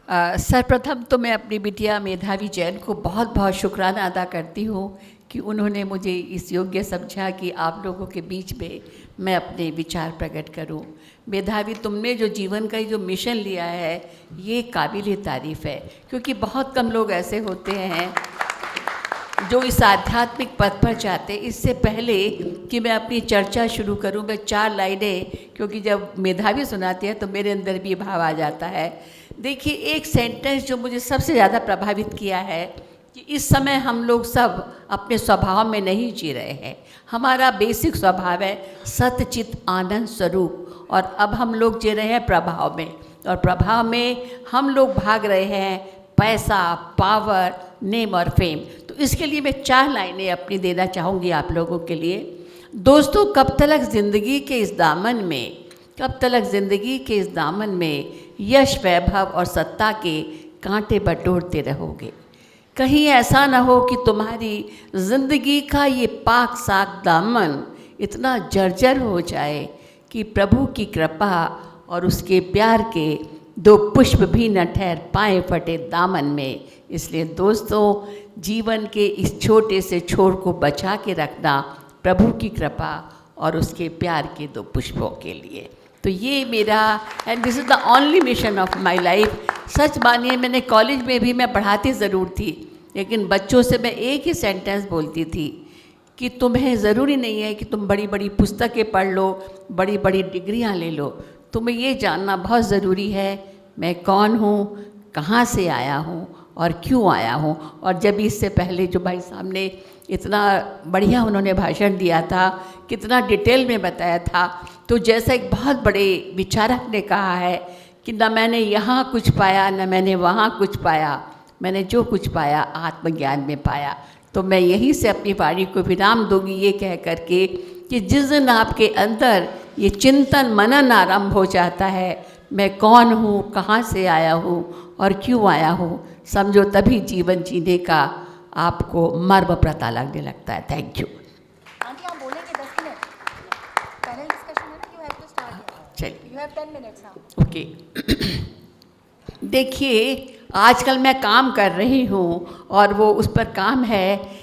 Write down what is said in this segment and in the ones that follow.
सर्वप्रथम तो मैं अपनी बिटिया मेधावी जैन को बहुत बहुत शुक्राना अदा करती हूँ कि उन्होंने मुझे इस योग्य समझा कि आप लोगों के बीच में मैं अपने विचार प्रकट करूँ। मेधावी, तुमने जो जीवन का जो मिशन लिया है ये काबिल तारीफ़ है, क्योंकि बहुत कम लोग ऐसे होते हैं जो इस आध्यात्मिक पथ पर चाहते। इससे पहले कि मैं अपनी चर्चा शुरू करूं, मैं 4 लाइनें, क्योंकि जब मेधावी सुनाती है तो मेरे अंदर भी भाव आ जाता है। देखिए, एक सेंटेंस जो मुझे सबसे ज़्यादा प्रभावित किया है कि इस समय हम लोग सब अपने स्वभाव में नहीं जी रहे हैं। हमारा बेसिक स्वभाव है सतचित आनंद स्वरूप, और अब हम लोग जी रहे हैं प्रभाव में, और प्रभाव में हम लोग भाग रहे हैं पैसा, पावर, नेम और फेम। तो इसके लिए मैं 4 लाइनें अपनी देना चाहूँगी आप लोगों के लिए। दोस्तों, कब तक ज़िंदगी के इस दामन में, कब तक ज़िंदगी के इस दामन में यश, वैभव और सत्ता के कांटे बटोरते रहोगे? कहीं ऐसा ना हो कि तुम्हारी ज़िंदगी का ये पाक साक दामन इतना जर्जर हो जाए कि प्रभु की कृपा और उसके प्यार के 2 पुष्प भी न ठहर पाए फटे दामन में। इसलिए दोस्तों, जीवन के इस छोटे से छोर को बचा के रखना प्रभु की कृपा और उसके प्यार के 2 पुष्पों के लिए। तो ये मेरा, and this is the only mission of my life. सच मानिए, मैंने कॉलेज में भी मैं पढ़ाती ज़रूर थी, लेकिन बच्चों से मैं एक ही सेंटेंस बोलती थी कि तुम्हें ज़रूरी नहीं है कि तुम बड़ी बड़ी पुस्तकें पढ़ लो, बड़ी बड़ी डिग्रियां ले लो। तुम्हें ये जानना बहुत ज़रूरी है मैं कौन हूँ, कहाँ से आया हूँ और क्यों आया हूँ। और जब इससे पहले जो भाई साहब ने इतना बढ़िया उन्होंने भाषण दिया था, कितना डिटेल में बताया था, तो जैसा एक बहुत बड़े विचारक ने कहा है कि न मैंने यहाँ कुछ पाया न मैंने वहाँ कुछ पाया, मैंने जो कुछ पाया आत्मज्ञान में पाया। तो मैं यहीं से अपनी वाणी को विराम दूंगी ये कह करके कि जिस दिन आपके अंदर ये चिंतन मनन आरंभ हो जाता है, मैं कौन हूँ, कहाँ से आया हूँ और क्यों आया हूँ, समझो तभी जीवन जीने का आपको मर्म पता लगने लगता है। Thank you. आंटी, आप बोलेंगे 10 मिनट, पैनल डिस्कशन है ना, यू हैव टू स्टार्ट, चलिए, यू हैव 10 मिनट्स। हाँ, ओके। देखिए, आजकल मैं काम कर रही हूँ और वो उस पर काम है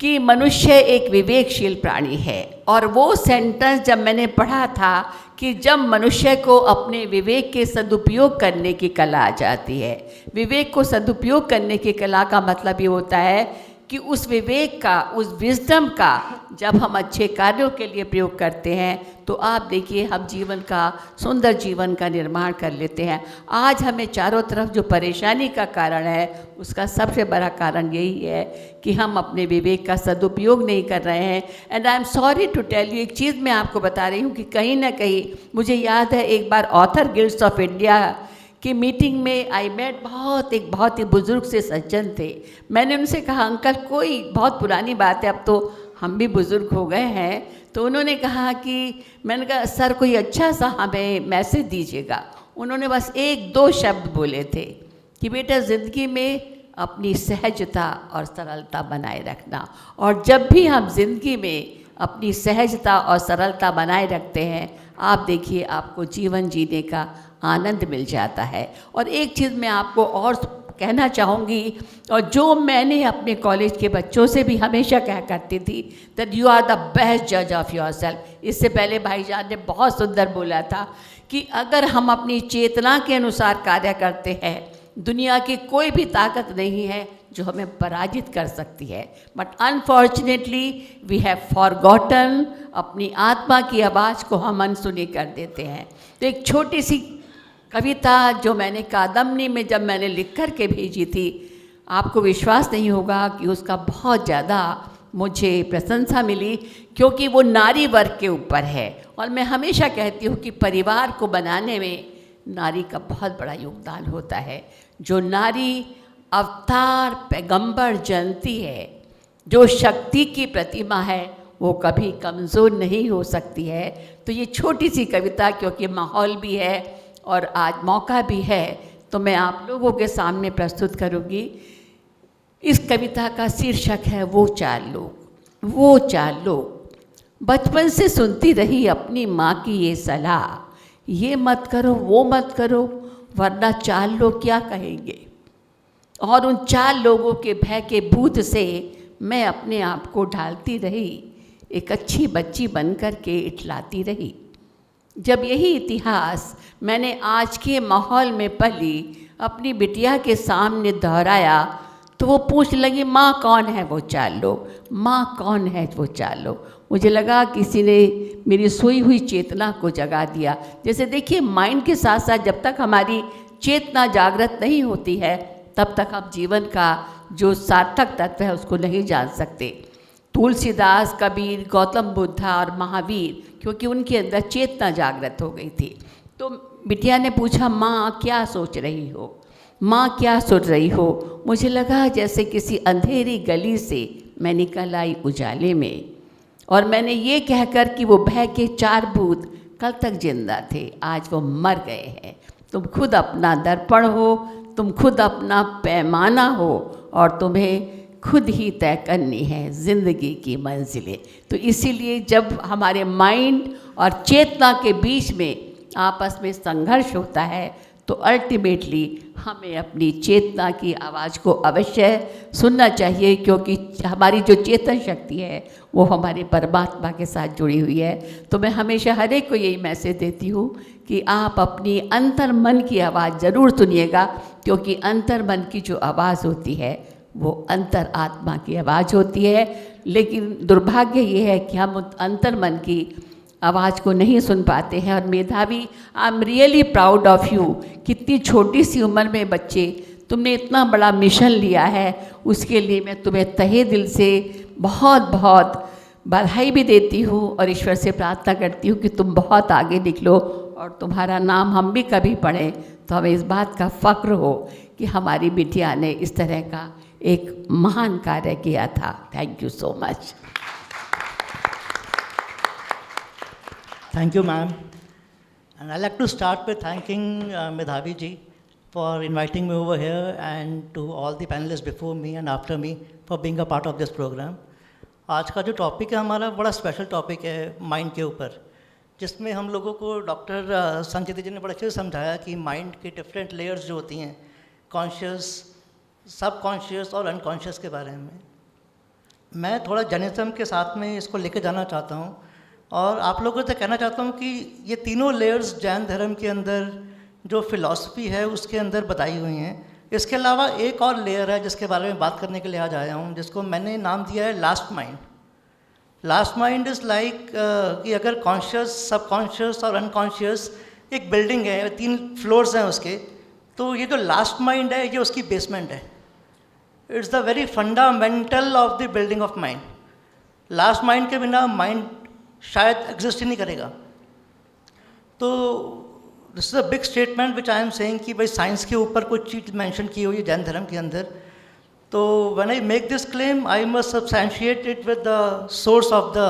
कि मनुष्य एक विवेकशील प्राणी है। और वो सेंटेंस जब मैंने पढ़ा था कि जब मनुष्य को अपने विवेक के सदुपयोग करने की कला आ जाती है, विवेक को सदुपयोग करने की कला का मतलब ये होता है कि उस विवेक का, उस विजडम का जब हम अच्छे कार्यों के लिए प्रयोग करते हैं तो आप देखिए हम जीवन का, सुंदर जीवन का निर्माण कर लेते हैं। आज हमें चारों तरफ जो परेशानी का कारण है उसका सबसे बड़ा कारण यही है कि हम अपने विवेक का सदुपयोग नहीं कर रहे हैं। And I am sorry to tell you, एक चीज़ मैं आपको बता रही हूँ कि कहीं ना कहीं मुझे याद है एक बार ऑथर गिल्ड्स ऑफ इंडिया की मीटिंग में आई मेट एक बहुत ही बुज़ुर्ग से सज्जन थे। मैंने उनसे कहा, अंकल कोई बहुत पुरानी बात है, अब तो हम भी बुज़ुर्ग हो गए हैं। तो उन्होंने कहा कि, मैंने कहा सर कोई अच्छा सा हमें मैसेज दीजिएगा। उन्होंने बस 1-2 शब्द बोले थे कि बेटा ज़िंदगी में अपनी सहजता और सरलता बनाए रखना। और जब भी हम ज़िंदगी में अपनी सहजता और सरलता बनाए रखते हैं, आप देखिए आपको जीवन जीने का आनंद मिल जाता है। और एक चीज़ मैं आपको और कहना चाहूँगी, और जो मैंने अपने कॉलेज के बच्चों से भी हमेशा कहा करती थी, that you are the best जज ऑफ योर सेल्फ। इससे पहले भाईजान ने बहुत सुंदर बोला था कि अगर हम अपनी चेतना के अनुसार कार्य करते हैं, दुनिया की कोई भी ताकत नहीं है जो हमें पराजित कर सकती है। But unfortunately we have forgotten, अपनी आत्मा की आवाज़ को हम अनसुनी कर देते हैं। तो एक छोटी सी कविता जो मैंने कादम्बनी में जब मैंने लिख कर के भेजी थी, आपको विश्वास नहीं होगा कि उसका बहुत ज़्यादा मुझे प्रशंसा मिली, क्योंकि वो नारी वर्ग के ऊपर है। और मैं हमेशा कहती हूँ कि परिवार को बनाने में नारी का बहुत बड़ा योगदान होता है। जो नारी अवतार पैगंबर जनती है, जो शक्ति की प्रतिमा है, वो कभी कमज़ोर नहीं हो सकती है। तो ये छोटी सी कविता, क्योंकि माहौल भी है और आज मौका भी है, तो मैं आप लोगों के सामने प्रस्तुत करूँगी। इस कविता का शीर्षक है वो 4 लोग। वो 4 लोग। बचपन से सुनती रही अपनी माँ की ये सलाह, ये मत करो वो मत करो, वरना 4 लोग क्या कहेंगे। और उन 4 लोगों के भय के भूत से मैं अपने आप को ढालती रही, एक अच्छी बच्ची बनकर के इठलाती रही। जब यही इतिहास मैंने आज के माहौल में पली अपनी बिटिया के सामने दोहराया तो वो पूछ लगी, माँ कौन है वो 4 लोग, माँ कौन है वो 4 लोग। मुझे लगा किसी ने मेरी सोई हुई चेतना को जगा दिया। जैसे देखिए, माइंड के साथ साथ जब तक हमारी चेतना जागृत नहीं होती है तब तक हम जीवन का जो सार्थक तत्व है उसको नहीं जान सकते। तुलसीदास, कबीर, गौतम बुद्धा और महावीर, क्योंकि उनके अंदर चेतना जागृत हो गई थी। तो बिटिया ने पूछा, माँ क्या सोच रही हो, माँ क्या सुन रही हो। मुझे लगा जैसे किसी अंधेरी गली से मैं निकल आई उजाले में, और मैंने ये कहकर कि वो भय के 4 भूत कल तक जिंदा थे, आज वो मर गए हैं। तुम खुद अपना दर्पण हो, तुम खुद अपना पैमाना हो, और तुम्हें खुद ही तय करनी है ज़िंदगी की मंजिलें। तो इसीलिए जब हमारे माइंड और चेतना के बीच में आपस में संघर्ष होता है तो अल्टीमेटली हमें अपनी चेतना की आवाज़ को अवश्य सुनना चाहिए, क्योंकि हमारी जो चेतन शक्ति है वो हमारे परमात्मा के साथ जुड़ी हुई है। तो मैं हमेशा हर एक को यही मैसेज देती हूँ कि आप अपनी अंतर मन की आवाज़ ज़रूर सुनिएगा, क्योंकि अंतर मन की जो आवाज़ होती है वो अंतर आत्मा की आवाज़ होती है। लेकिन दुर्भाग्य ये है कि हम अंतर मन की आवाज़ को नहीं सुन पाते हैं। और मेधावी, I am really proud of you. कितनी छोटी सी उम्र में बच्चे, तुमने इतना बड़ा मिशन लिया है, उसके लिए मैं तुम्हें तहे दिल से बहुत बहुत बधाई भी देती हूँ और ईश्वर से प्रार्थना करती हूँ कि तुम बहुत आगे निकलो और तुम्हारा नाम हम भी कभी पढ़ें तो हमें इस बात का फ़क्र हो कि हमारी बिटिया ने इस तरह का एक महान कार्य किया था। Thank you so much. Thank you, ma'am. And I'd like to start with thanking Medhavi ji for inviting me over here, and to all the panelists before me and after me for being a part of this program. आज का जो topic है हमारा बड़ा special topic है mind के ऊपर, जिसमें हम लोगों को डॉक्टर संचित जी ने बड़ा अच्छे से समझाया कि माइंड के डिफरेंट लेयर्स जो होती हैं, कॉन्शियस, सब कॉन्शियस और अनकॉन्शियस के बारे में। मैं थोड़ा जैनिज़्म के साथ में इसको लेके जाना चाहता हूँ और आप लोगों से कहना चाहता हूँ कि ये तीनों लेयर्स जैन धर्म के अंदर जो फिलॉसफी है उसके अंदर बताई हुई हैं। इसके अलावा एक और लेयर है जिसके बारे में बात करने के लिए आज आया हूँ, जिसको मैंने नाम दिया है last mind. Last mind is like कि अगर कॉन्शियस, सबकॉन्शियस और अनकॉन्शियस एक बिल्डिंग है, 3 फ्लोर्स हैं उसके, तो ये जो लास्ट माइंड है ये उसकी बेसमेंट है। It's the very fundamental of the building of mind. Last mind के बिना माइंड शायद एग्जिस्ट ही नहीं करेगा। तो this is a big statement which I am saying कि भाई साइंस के ऊपर कुछ चीज़ मेंशन की हुई है जैन धर्म के अंदर। तो when I make this claim I must substantiate it with the source of the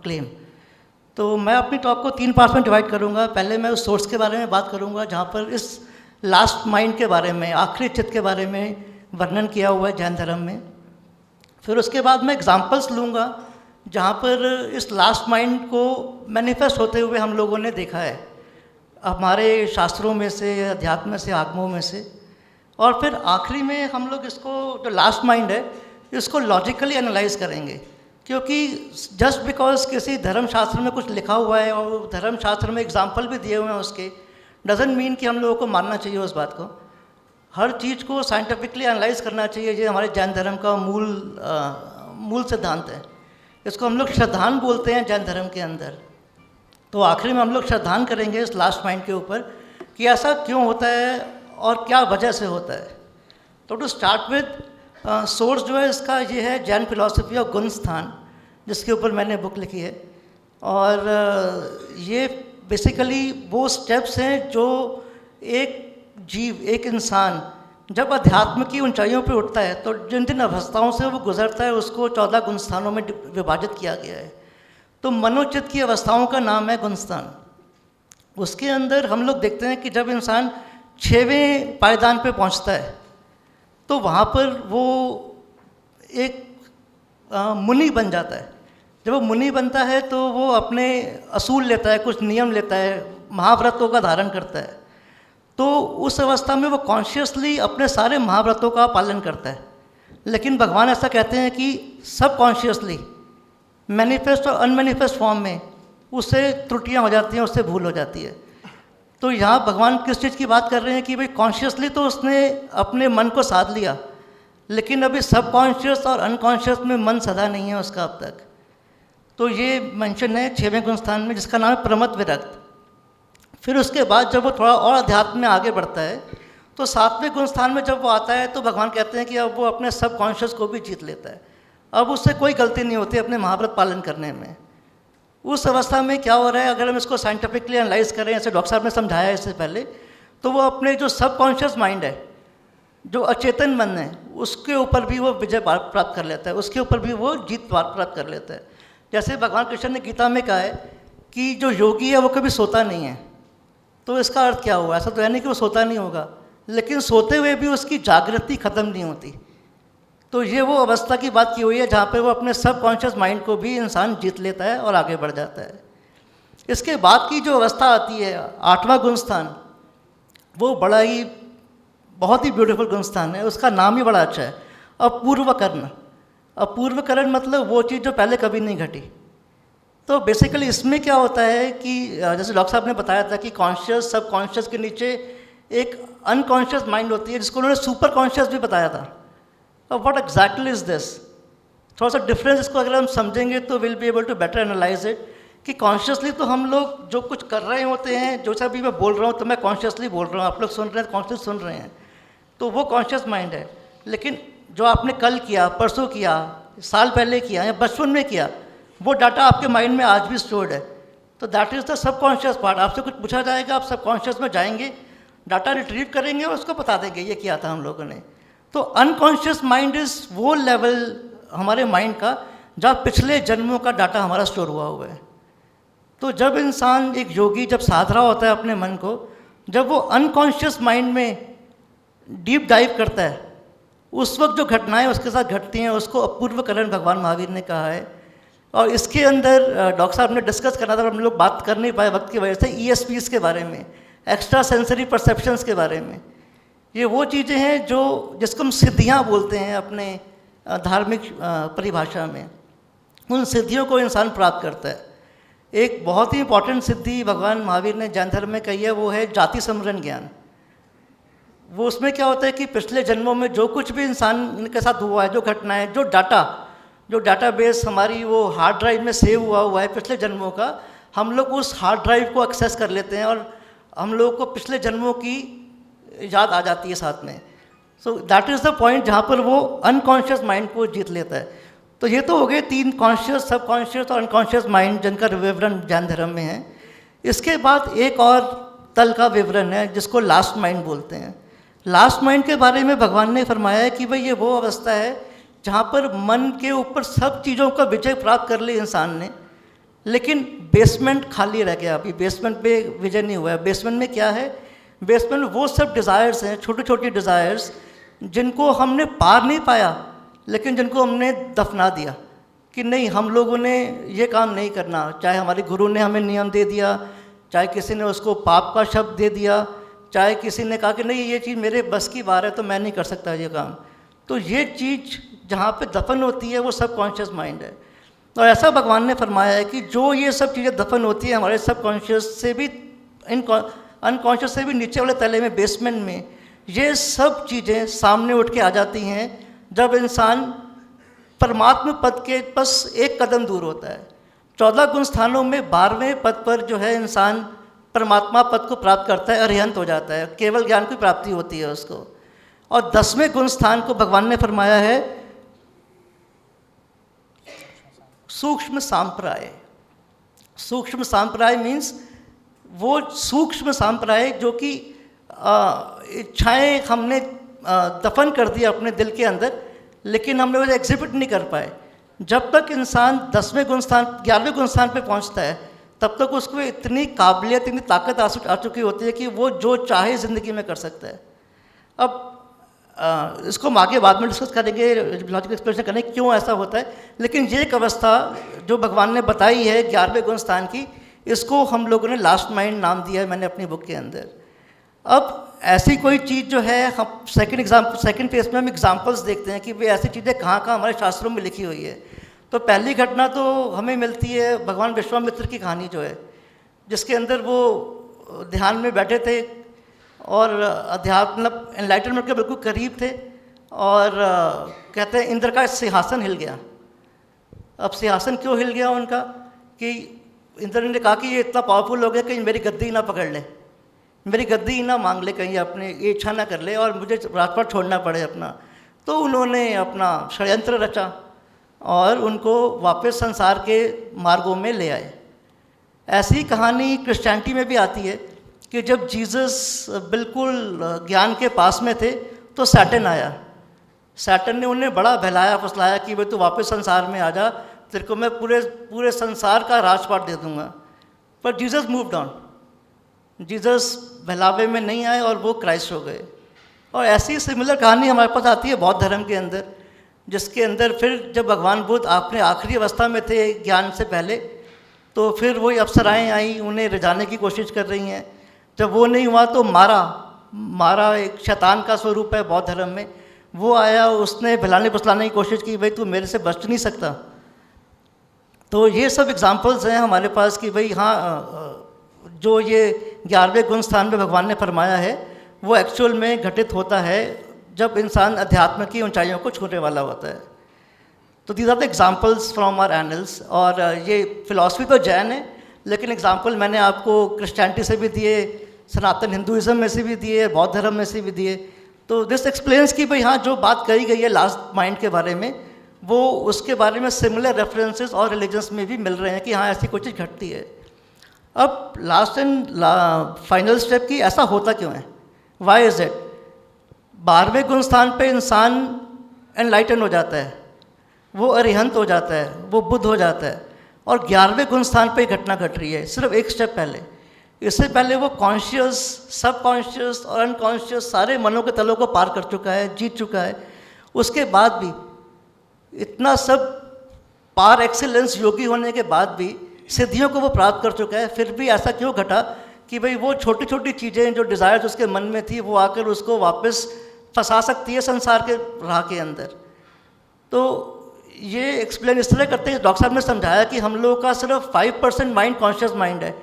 claim. तो मैं अपनी टॉक को 3 पार्ट्स में डिवाइड करूँगा। पहले मैं उस सोर्स के बारे में बात करूँगा जहाँ पर इस लास्ट माइंड के बारे में, आखिरी चित्त के बारे में वर्णन किया हुआ है जैन धर्म में। फिर उसके बाद मैं एग्जाम्पल्स लूँगा जहाँ पर इस लास्ट माइंड को मैनिफेस्ट होते हुए हम लोगों ने देखा है, हमारे शास्त्रों में से, अध्यात्म से, आगमों में से। और फिर आखिरी में हम लोग इसको, जो लास्ट माइंड है, इसको लॉजिकली एनालाइज करेंगे, क्योंकि जस्ट बिकॉज किसी धर्मशास्त्र में कुछ लिखा हुआ है और धर्मशास्त्र में एग्जाम्पल भी दिए हुए हैं उसके, डजेंट मीन कि हम लोगों को मानना चाहिए उस बात को। हर चीज़ को साइंटिफिकली एनालाइज करना चाहिए। ये हमारे जैन धर्म का मूल सिद्धांत है। इसको हम लोग श्रद्धान बोलते हैं जैन धर्म के अंदर। तो आखिरी में हम लोग श्रद्धान करेंगे इस लास्ट माइंड के ऊपर कि ऐसा क्यों होता है और क्या वजह से होता है। तो टू स्टार्ट विद सोर्स जो है इसका ये है जैन फिलॉसफी ऑफ गुणस्थान, जिसके ऊपर मैंने बुक लिखी है। और ये बेसिकली वो स्टेप्स हैं जो एक जीव, एक इंसान जब अध्यात्म की ऊंचाइयों पर उठता है तो जिन जिन अवस्थाओं से वो गुजरता है उसको 14 गुणस्थानों में विभाजित किया गया है। तो मनोचित्त की अवस्थाओं का नाम है गुणस्थान। उसके अंदर हम लोग देखते हैं कि जब इंसान 6वें पायदान पे पहुंचता है तो वहाँ पर वो एक मुनि बन जाता है। जब वो मुनि बनता है तो वो अपने असूल लेता है, कुछ नियम लेता है, महाव्रतों का धारण करता है। तो उस अवस्था में वो कॉन्शियसली अपने सारे महाव्रतों का पालन करता है। लेकिन भगवान ऐसा कहते हैं कि सब कॉन्शियसली मैनिफेस्ट और अनमैनिफेस्ट फॉर्म में उससे त्रुटियां हो जाती हैं, उससे भूल हो जाती है। तो यहाँ भगवान किस चीज़ की बात कर रहे हैं कि भाई कॉन्शियसली तो उसने अपने मन को साध लिया, लेकिन अभी सब कॉन्शियस और अनकॉन्शियस में मन सदा नहीं है उसका अब तक। तो ये मेंशन है 6वें गुणस्थान में, जिसका नाम है प्रमद विरक्त। फिर उसके बाद जब वो थोड़ा और अध्यात्म में आगे बढ़ता है तो 7वें गुणस्थान में जब वो आता है तो भगवान कहते हैं कि अब वो अपने सब कॉन्शियस को भी जीत लेता है। अब उससे कोई गलती नहीं होती अपने महाव्रत पालन करने में। उस अवस्था में क्या हो रहा है, अगर हम इसको साइंटिफिकली एनालाइज करें, जैसे डॉक्टर साहब ने समझाया इससे पहले, तो वो अपने जो सब कॉन्शियस माइंड है, जो अचेतन मन है, उसके ऊपर भी वो विजय प्राप्त कर लेता है, उसके ऊपर भी वो जीत प्राप्त कर लेता है। जैसे भगवान कृष्ण ने गीता में कहा है कि जो योगी है वो कभी सोता नहीं है। तो इसका अर्थ क्या हुआ? ऐसा तो है नहीं कि वो सोता नहीं होगा, लेकिन सोते हुए भी उसकी जागृति खत्म नहीं होती। तो ये वो अवस्था की बात की हुई है जहाँ पे वो अपने सब कॉन्शियस माइंड को भी इंसान जीत लेता है और आगे बढ़ जाता है। इसके बाद की जो अवस्था आती है 8वां गुणस्थान, वो बड़ा ही बहुत ही ब्यूटीफुल गुणस्थान है, उसका नाम ही बड़ा अच्छा है, अपूर्वकरण। अपूर्वकरण मतलब वो चीज़ जो पहले कभी नहीं घटी। तो बेसिकली इसमें क्या होता है कि जैसे डॉक्टर साहब ने बताया था कि कॉन्शियस सब कॉन्शियस के नीचे एक अनकॉन्शियस माइंड होती है, जिसको उन्होंने सुपर कॉन्शियस भी बताया था। अब व्हाट एग्जैक्टली इज दिस? थोड़ा सा डिफरेंस इसको अगर हम समझेंगे तो will be able to better analyse it. कि कॉन्शियसली तो हम लोग जो कुछ कर रहे होते हैं, जो सा भी मैं बोल रहा हूँ तो मैं कॉन्शियसली बोल रहा हूँ, आप लोग सुन रहे हैं कॉन्शियस सुन रहे हैं, तो वो कॉन्शियस माइंड है। लेकिन जो आपने कल किया, परसों किया, साल पहले किया या बचपन में किया, वो डाटा आपके माइंड में आज भी स्टोर्ड है। तो that is the subconscious part. आपसे कुछ पूछा जाएगा, आप सबकॉन्शियस में जाएंगे, डाटा रिट्रीव करेंगे और उसको बता देंगे ये किया था हम लोगों ने। तो अनकॉन्शियस माइंड इज़ वो लेवल हमारे माइंड का जहाँ पिछले जन्मों का डाटा हमारा स्टोर हुआ हुआ है। तो जब इंसान, एक योगी जब साध रहा होता है अपने मन को, जब वो अनकॉन्शियस माइंड में डीप डाइव करता है, उस वक्त जो घटनाएं उसके साथ घटती हैं उसको अपूर्वकरण भगवान महावीर ने कहा है। और इसके अंदर डॉक्टर साहब ने डिस्कस करना था पर हम लोग बात कर नहीं पाए वक्त की वजह से, ESPs के बारे में, एक्स्ट्रा सेंसरी परसेप्शंस के बारे में। ये वो चीज़ें हैं जो जिसको हम सिद्धियाँ बोलते हैं अपने धार्मिक परिभाषा में। उन सिद्धियों को इंसान प्राप्त करता है। एक बहुत ही इंपॉर्टेंट सिद्धि भगवान महावीर ने जैन धर्म में कही है, वो है जाति समरण ज्ञान। वो उसमें क्या होता है कि पिछले जन्मों में जो कुछ भी इंसान के साथ हुआ है, जो घटनाएं, जो डाटाबेस हमारी वो हार्ड ड्राइव में सेव हुआ है पिछले जन्मों का, हम लोग उस हार्ड ड्राइव को एक्सेस कर लेते हैं और हम लोग को पिछले जन्मों की याद आ जाती है साथ में। So that is the point जहाँ पर वो अनकॉन्शियस माइंड को जीत लेता है। तो ये तो हो गए 3 कॉन्शियस, सब कॉन्शियस और अनकॉन्शियस माइंड, जिनका विवरण जैन धर्म में है। इसके बाद एक और तल का विवरण है जिसको लास्ट माइंड बोलते हैं। लास्ट माइंड के बारे में भगवान ने फरमाया है कि भाई ये वो अवस्था है जहाँ पर मन के ऊपर सब चीज़ों का विजय प्राप्त कर लिया इंसान ने, लेकिन बेसमेंट खाली रह गया। अभी बेसमेंट पे विजय नहीं हुआ है। बेसमेंट में क्या है? बेसमेंट में वो सब डिज़ायर्स हैं, छोटी छोटी डिज़ायर्स, जिनको हमने पार नहीं पाया, लेकिन जिनको हमने दफना दिया कि नहीं, हम लोगों ने ये काम नहीं करना। चाहे हमारे गुरु ने हमें नियम दे दिया, चाहे किसी ने उसको पाप का शब्द दे दिया, चाहे किसी ने कहा कि नहीं ये चीज़ मेरे बस की बात है तो मैं नहीं कर सकता ये काम। तो ये चीज़ जहाँ पे दफन होती है वो सब कॉन्शियस माइंड है। और ऐसा भगवान ने फरमाया है कि जो ये सब चीज़ें दफन होती है हमारे सब कॉन्शियस से भी, अनकॉन्शियस से भी नीचे वाले तले में, बेसमेंट में, ये सब चीज़ें सामने उठ के आ जाती हैं जब इंसान परमात्मा पद के बस एक कदम दूर होता है। 14 गुण स्थानों में 12वें पद पर जो है इंसान परमात्मा पद को प्राप्त करता है, अरिहंत हो जाता है, केवल ज्ञान की प्राप्ति होती है उसको। और 10वें गुण स्थान को भगवान ने फरमाया है सूक्ष्म सांप्राय। सूक्ष्म सांप्राय मीन्स वो सूक्ष्म सांप्राय जो कि इच्छाएं हमने दफन कर दी अपने दिल के अंदर, लेकिन हमने वो एग्जिबिट नहीं कर पाए। जब तक इंसान 10वें गुण स्थान 11वें गुण स्थान पे पहुंचता है तब तक उसको इतनी काबिलियत, इतनी ताकत आ चुकी होती है कि वो जो चाहे ज़िंदगी में कर सकता है। अब इसको हम आगे बाद में डिस्कस करेंगे, लॉजिकल एक्सप्लेनेशन करेंगे क्यों ऐसा होता है। लेकिन ये एक अवस्था जो भगवान ने बताई है 11वें गुण स्थान की, इसको हम लोगों ने लास्ट माइंड नाम दिया है मैंने अपनी बुक के अंदर। अब ऐसी कोई चीज़ जो है, हम सेकंड फेज में हम एग्जांपल्स देखते हैं कि वे ऐसी चीज़ें कहाँ कहाँ हमारे शास्त्रों में लिखी हुई है। तो पहली घटना तो हमें मिलती है भगवान विश्वामित्र की कहानी जो है, जिसके अंदर वो ध्यान में बैठे थे और अध्यात्म मतलब एनलाइटनमेंट के बिल्कुल करीब थे, और कहते हैं इंद्र का सिंहासन हिल गया। अब सिंहासन क्यों हिल गया उनका, कि इंद्र ने कहा कि ये इतना पावरफुल हो गया कि मेरी गद्दी ना पकड़ ले, मेरी गद्दी ना मांग ले, कहीं अपने ये इच्छा ना कर ले और मुझे राजपाट छोड़ना पड़े अपना। तो उन्होंने अपना षड्यंत्र रचा और उनको वापस संसार के मार्गों में ले आए। ऐसी कहानी क्रिश्चियनिटी में भी आती है कि जब जीसस बिल्कुल ज्ञान के पास में थे तो सैटन आया। सैटन ने उन्हें बड़ा बहलाया फुसलाया कि भाई तू वापस संसार में आ जा, तेरे को मैं पूरे संसार का राजपाट दे दूंगा। पर जीसस मूव्ड ऑन, जीसस बहलावे में नहीं आए और वो क्राइस्ट हो गए। और ऐसी सिमिलर कहानी हमारे पास आती है बौद्ध धर्म के अंदर, जिसके अंदर फिर जब भगवान बुद्ध अपने आखिरी अवस्था में थे ज्ञान से पहले, तो फिर वही अप्सराएं आई, उन्हें रिझाने की कोशिश कर रही हैं। जब वो नहीं हुआ तो मारा एक शैतान का स्वरूप है बौद्ध धर्म में, वो आया, उसने बहलाने फुसलाने की कोशिश की, भाई तू मेरे से बच नहीं सकता। तो ये सब एग्जाम्पल्स हैं हमारे पास कि भाई हाँ, जो ये 11वें गुण स्थान में भगवान ने फरमाया है वो एक्चुअल में घटित होता है जब इंसान अध्यात्म की ऊंचाइयों को छूने वाला होता है। तो these are the examples from our annals. और ये फिलॉसफी तो जैन है, लेकिन एग्जाम्पल मैंने आपको क्रिश्चियनिटी से भी दिए, सनातन हिंदुइज्म में से भी दिए, बौद्ध धर्म में से भी दिए। तो दिस एक्सप्लेन्स कि भाई हाँ, जो बात कही गई है लास्ट माइंड के बारे में, वो उसके बारे में सिमिलर रेफरेंसेस और रिलीजन्स में भी मिल रहे हैं कि हाँ ऐसी कोई चीज़ घटती है। अब लास्ट एंड फाइनल स्टेप की ऐसा होता क्यों है, वाई इज़ इट? 12वें गुण स्थान पे इंसान एनलाइटन हो जाता है, वो अरिहंत हो जाता है, वो बुद्ध हो जाता है, और 11वें गुण स्थान पे घटना घट रही है सिर्फ एक स्टेप पहले। इससे पहले वो कॉन्शियस, सब कॉन्शियस और अनकॉन्शियस सारे मनों के तलों को पार कर चुका है, जीत चुका है। उसके बाद भी इतना सब पार एक्सीलेंस योगी होने के बाद भी सिद्धियों को वो प्राप्त कर चुका है, फिर भी ऐसा क्यों घटा कि भाई वो छोटी छोटी चीज़ें जो डिज़ायर्स उसके मन में थी वो आकर उसको वापस फंसा सकती है संसार के राह के अंदर। तो ये एक्सप्लेन इस तरह करते हैं, डॉक्टर साहब ने समझाया कि हम लोगों का सिर्फ 5% माइंड कॉन्शियस माइंड है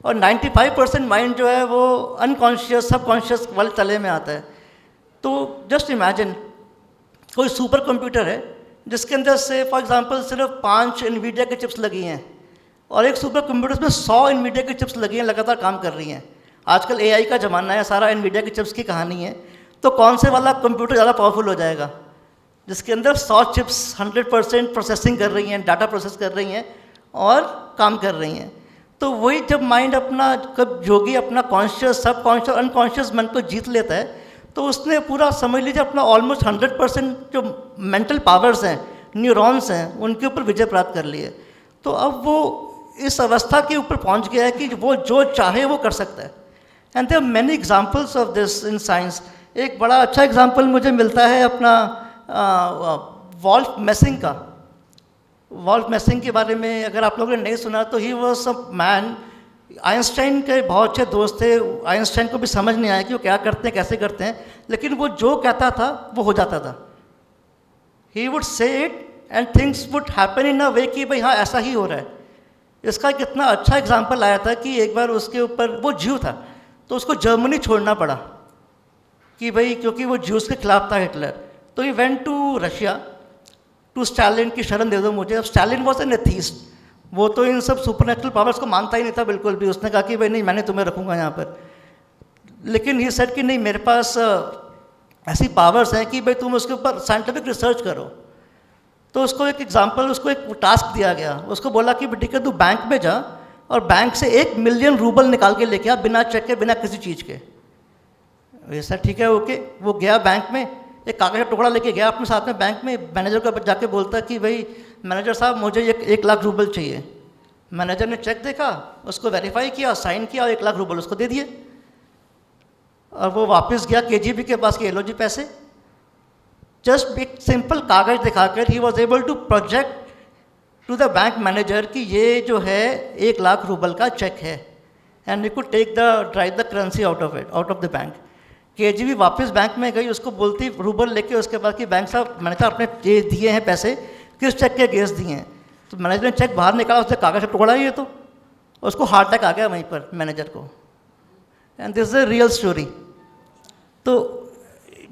और 95% माइंड जो है वो अनकॉन्शियस, सबकॉन्शियस वाले तले में आता है। तो जस्ट इमेजिन कोई सुपर कंप्यूटर है जिसके अंदर से फॉर एग्जांपल सिर्फ 5 एनवीडिया की चिप्स लगी हैं, और एक सुपर कंप्यूटर में 100 एनवीडिया की चिप्स लगी हैं, लगातार काम कर रही हैं। आजकल एआई का ज़माना है, सारा एनवीडिया की चिप्स की कहानी है। तो कौन से वाला कंप्यूटर ज़्यादा पावरफुल हो जाएगा? जिसके अंदर 100 चिप्स 100% प्रोसेसिंग कर रही हैं, डाटा प्रोसेस कर रही हैं और काम कर रही हैं। तो वही जब माइंड अपना, कब योगी अपना कॉन्शियस, सब कॉन्शियस, अनकॉन्शियस मन को जीत लेता है, तो उसने पूरा समझ लीजिए अपना ऑलमोस्ट 100% जो मेंटल पावर्स हैं, न्यूरॉन्स हैं, उनके ऊपर विजय प्राप्त कर ली है। तो अब वो इस अवस्था के ऊपर पहुंच गया है कि वो जो चाहे वो कर सकता है। And there are many examples of this in science. एक बड़ा अच्छा एग्जांपल मुझे मिलता है अपना वॉल्फ मेसिंग का। वॉल्फ मेसिंग के बारे में अगर आप लोगों ने नहीं सुना तो he was a man, Einstein के बहुत अच्छे दोस्त थे। आइंस्टाइन को भी समझ नहीं आया कि वो क्या करते हैं, कैसे करते हैं, लेकिन वो जो कहता था वो हो जाता था। He would say it and things would happen in a way कि भाई हाँ ऐसा ही हो रहा है। इसका कितना अच्छा एग्जाम्पल आया था कि एक बार उसके ऊपर, वो ज्यू था तो उसको जर्मनी छोड़ना पड़ा कि भाई, क्योंकि वो ज्यूस के खिलाफ था हिटलर। तो he went to Russia to Stalin की शरण दे दो मुझे। अब स्टालिन वॉज एन एथीस्ट, वो तो इन सब सुपरनेचुरल पावर्स को मानता ही नहीं था बिल्कुल भी। उसने कहा कि भाई नहीं, मैंने तुम्हें रखूँगा यहाँ पर। लेकिन ही सेड कि नहीं, मेरे पास ऐसी पावर्स हैं कि भाई तुम उसके ऊपर साइंटिफिक रिसर्च करो। तो उसको एक एग्जाम्पल, उसको एक टास्क दिया गया। उसको बोला कि बेटी तू बैंक में जा और बैंक से 1 मिलियन रूबल निकाल के लेके आ, बिना चेक के, बिना किसी चीज़ के। ऐसा ठीक है, ओके। वो गया बैंक में, एक कागज का टुकड़ा लेके गया अपने साथ में बैंक में। मैनेजर को जाके बोलता कि भाई मैनेजर साहब मुझे 1 लाख रूबल चाहिए। मैनेजर ने चेक देखा, उसको वेरीफाई किया, साइन किया और 1 लाख रूबल उसको दे दिए। और वो वापस गया केजीबी के पास कि ये लो जी पैसे। जस्ट एक सिंपल कागज दिखाकर ही was able to project to the bank manager कि ये जो है 1 लाख रूबल का चेक है, and we could take the drive the currency out of the bank. KGB वापस बैंक में गई, उसको बोलती रूबल लेके उसके बाद कि बैंक साहब मैंने कहा आपने ये दिए हैं पैसे, किस चेक के अगेंस्ट दिए हैं? तो मैनेजर ने चेक बाहर निकाला, उसने कागज का टुकड़ा ही है, तो उसको हार्ट अटैक आ गया वहीं पर मैनेजर को। And this is a real story. तो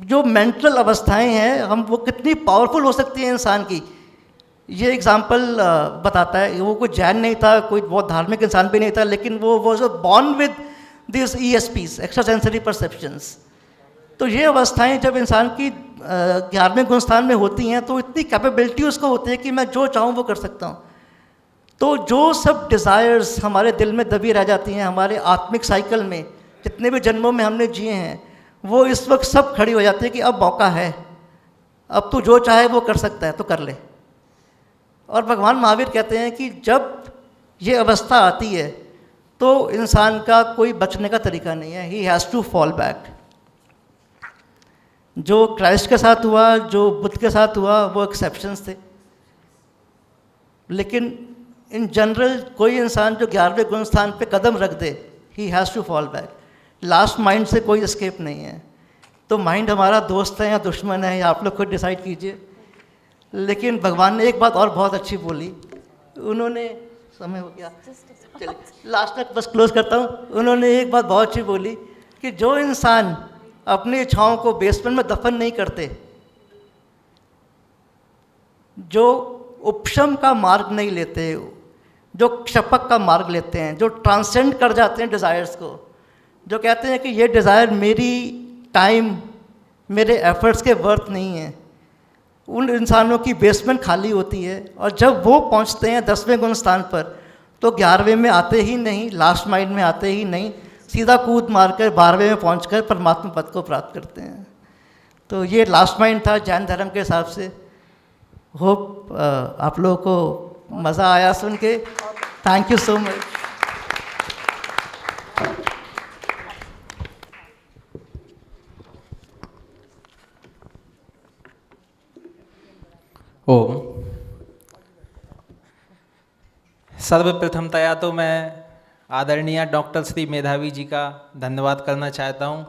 जो मेंटल अवस्थाएं हैं हम, वो कितनी पावरफुल हो सकती हैं इंसान की, ये एग्जाम्पल बताता है। वो कोई जैन नहीं था, कोई बहुत धार्मिक इंसान भी नहीं था, लेकिन वो was born with this ESPs, extra sensory perceptions. तो ये अवस्थाएं जब इंसान की 11वें गुणस्थान में होती हैं तो इतनी कैपेबिलिटी उसको होती है कि मैं जो चाहूँ वो कर सकता हूँ। तो जो सब डिज़ायर्स हमारे दिल में दबी रह जाती हैं, हमारे आत्मिक साइकिल में जितने भी जन्मों में हमने जिए हैं, वो इस वक्त सब खड़ी हो जाती है कि अब मौका है, अब तू जो चाहे वो कर सकता है, तो कर ले। और भगवान महावीर कहते हैं कि जब ये अवस्था आती है तो इंसान का कोई बचने का तरीका नहीं है, he has to fall back. जो क्राइस्ट के साथ हुआ, जो बुद्ध के साथ हुआ, वो एक्सेप्शंस थे, लेकिन इन जनरल कोई इंसान जो 11वें गुण स्थान पे कदम रख दे, he has to fall back. Last mind से कोई एस्केप नहीं है। तो माइंड हमारा दोस्त है या दुश्मन है, या आप लोग खुद डिसाइड कीजिए। लेकिन भगवान ने एक बात और बहुत अच्छी बोली, उन्होंने, समय हो गया, चलिए लास्ट तक बस क्लोज करता हूँ। उन्होंने एक बात बहुत अच्छी बोली कि जो इंसान अपनी इच्छाओं को बेसमेंट में दफन नहीं करते, जो उपशम का मार्ग नहीं लेते, जो क्षपक का मार्ग लेते हैं, जो ट्रांसेंड कर जाते हैं डिज़ायर्स को, जो कहते हैं कि ये डिज़ायर मेरी टाइम, मेरे एफर्ट्स के वर्थ नहीं है, उन इंसानों की बेसमेंट खाली होती है। और जब वो पहुंचते हैं 10वें गुण स्थान पर, तो 11वें में आते ही नहीं, लास्ट माइंड में आते ही नहीं, सीधा कूद मारकर 12वें में पहुंचकर परमात्मा पद को प्राप्त करते हैं। तो ये लास्ट माइंड था जैन धर्म के हिसाब से। होप आप लोगों को मज़ा आया सुन के। Thank you so much. Om. सर्वप्रथमतया तो मैं आदरणीय डॉक्टर श्री मेधावी जी का धन्यवाद करना चाहता हूं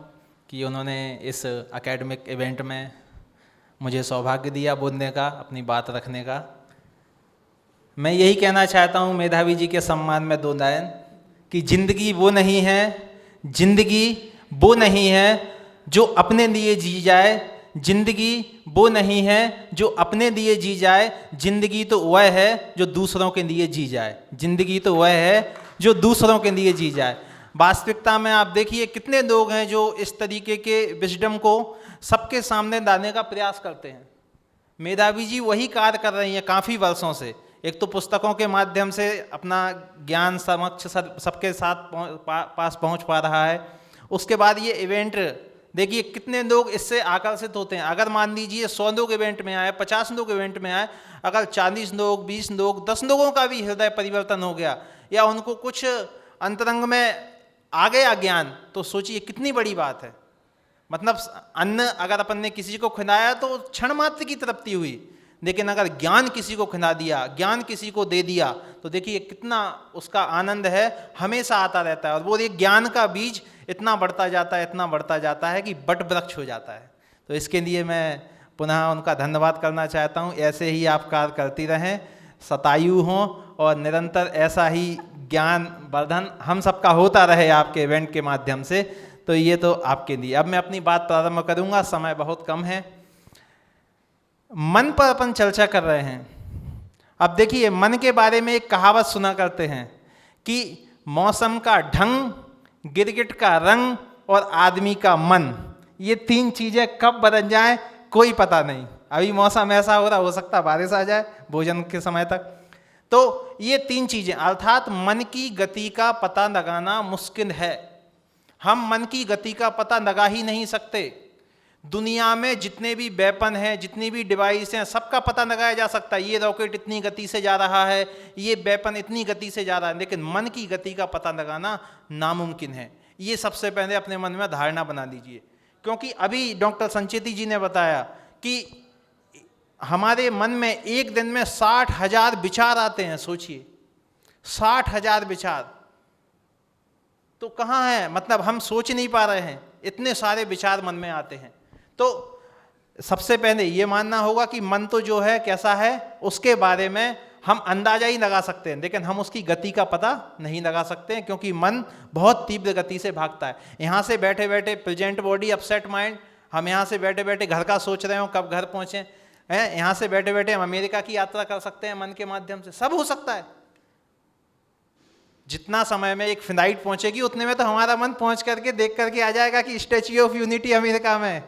कि उन्होंने इस एकेडमिक इवेंट में मुझे सौभाग्य दिया बोलने का, अपनी बात रखने का। मैं यही कहना चाहता हूं मेधावी जी के सम्मान में दो लाइन कि ज़िंदगी वो नहीं है, ज़िंदगी वो नहीं है जो अपने लिए जी जाए, ज़िंदगी वो नहीं है जो अपने लिए जी जाए, ज़िंदगी तो वह है जो दूसरों के लिए जी जाए, ज़िंदगी तो वह है जो दूसरों के लिए जी जाए। वास्तविकता में आप देखिए कितने लोग हैं जो इस तरीके के विजडम को सबके सामने लाने का प्रयास करते हैं। मेधावी जी वही कार्य कर रही हैं काफ़ी वर्षों से। एक तो पुस्तकों के माध्यम से अपना ज्ञान समक्ष सबके साथ पास पहुंच पा रहा है, उसके बाद ये इवेंट देखिए कितने लोग इससे आकर्षित होते हैं। अगर मान लीजिए 100 लोग इवेंट में आए, 50 लोग इवेंट में आए, अगर 40 लोग, 20 लोग, 10 लोगों का भी हृदय परिवर्तन हो गया या उनको कुछ अंतरंग में आ गया ज्ञान, तो सोचिए कितनी बड़ी बात है। मतलब अन्न अगर अपन ने किसी को खिलाया तो क्षण मात्र की तृप्ति हुई, लेकिन अगर ज्ञान किसी को खिला दिया, ज्ञान किसी को दे दिया, तो देखिए कितना उसका आनंद है, हमेशा आता रहता है। और वो एक ज्ञान का बीज इतना बढ़ता जाता है, इतना बढ़ता जाता है कि बट वृक्ष हो जाता है। तो इसके लिए मैं पुनः उनका धन्यवाद करना चाहता हूँ। ऐसे ही आप कार्य करती रहें, शतायु हों और निरंतर ऐसा ही ज्ञान वर्धन हम सबका होता रहे आपके इवेंट के माध्यम से। तो ये तो आपके लिए। अब मैं अपनी बात प्रारंभ करूँगा, समय बहुत कम है। मन पर अपन चर्चा कर रहे हैं। अब देखिए मन के बारे में एक कहावत सुना करते हैं कि मौसम का ढंग, गिरगिट का रंग और आदमी का मन, ये तीन चीज़ें कब बदल जाएं कोई पता नहीं। अभी मौसम ऐसा हो रहा, हो सकता बारिश आ जाए भोजन के समय तक। तो ये तीन चीज़ें अर्थात मन की गति का पता लगाना मुश्किल है। हम मन की गति का पता लगा ही नहीं सकते। दुनिया में जितने भी वेपन हैं, जितनी भी डिवाइस हैं, सबका पता लगाया जा सकता है। ये रॉकेट इतनी गति से जा रहा है, ये वेपन इतनी गति से जा रहा है, लेकिन मन की गति का पता लगाना नामुमकिन है। ये सबसे पहले अपने मन में धारणा बना लीजिए। क्योंकि अभी डॉक्टर संचेती जी ने बताया कि हमारे मन में एक दिन में 60,000 विचार आते हैं। सोचिए 60,000 विचार तो कहाँ है, मतलब हम सोच नहीं पा रहे हैं। इतने सारे विचार मन में आते हैं। तो सबसे पहले ये मानना होगा कि मन तो जो है कैसा है, उसके बारे में हम अंदाजा ही लगा सकते हैं, लेकिन हम उसकी गति का पता नहीं लगा सकते हैं, क्योंकि मन बहुत तीव्र गति से भागता है। यहाँ से बैठे बैठे प्रेजेंट बॉडी अपसेट माइंड, हम यहाँ से बैठे बैठे घर का सोच रहे हो कब घर पहुँचे हैं, यहाँ से बैठे बैठे हम अमेरिका की यात्रा कर सकते हैं मन के माध्यम से, सब हो सकता है। जितना समय में एक फ्लाइट पहुँचेगी उतने में तो हमारा मन पहुँच करके देख करके आ जाएगा कि स्टैच्यू ऑफ यूनिटी अमेरिका में है।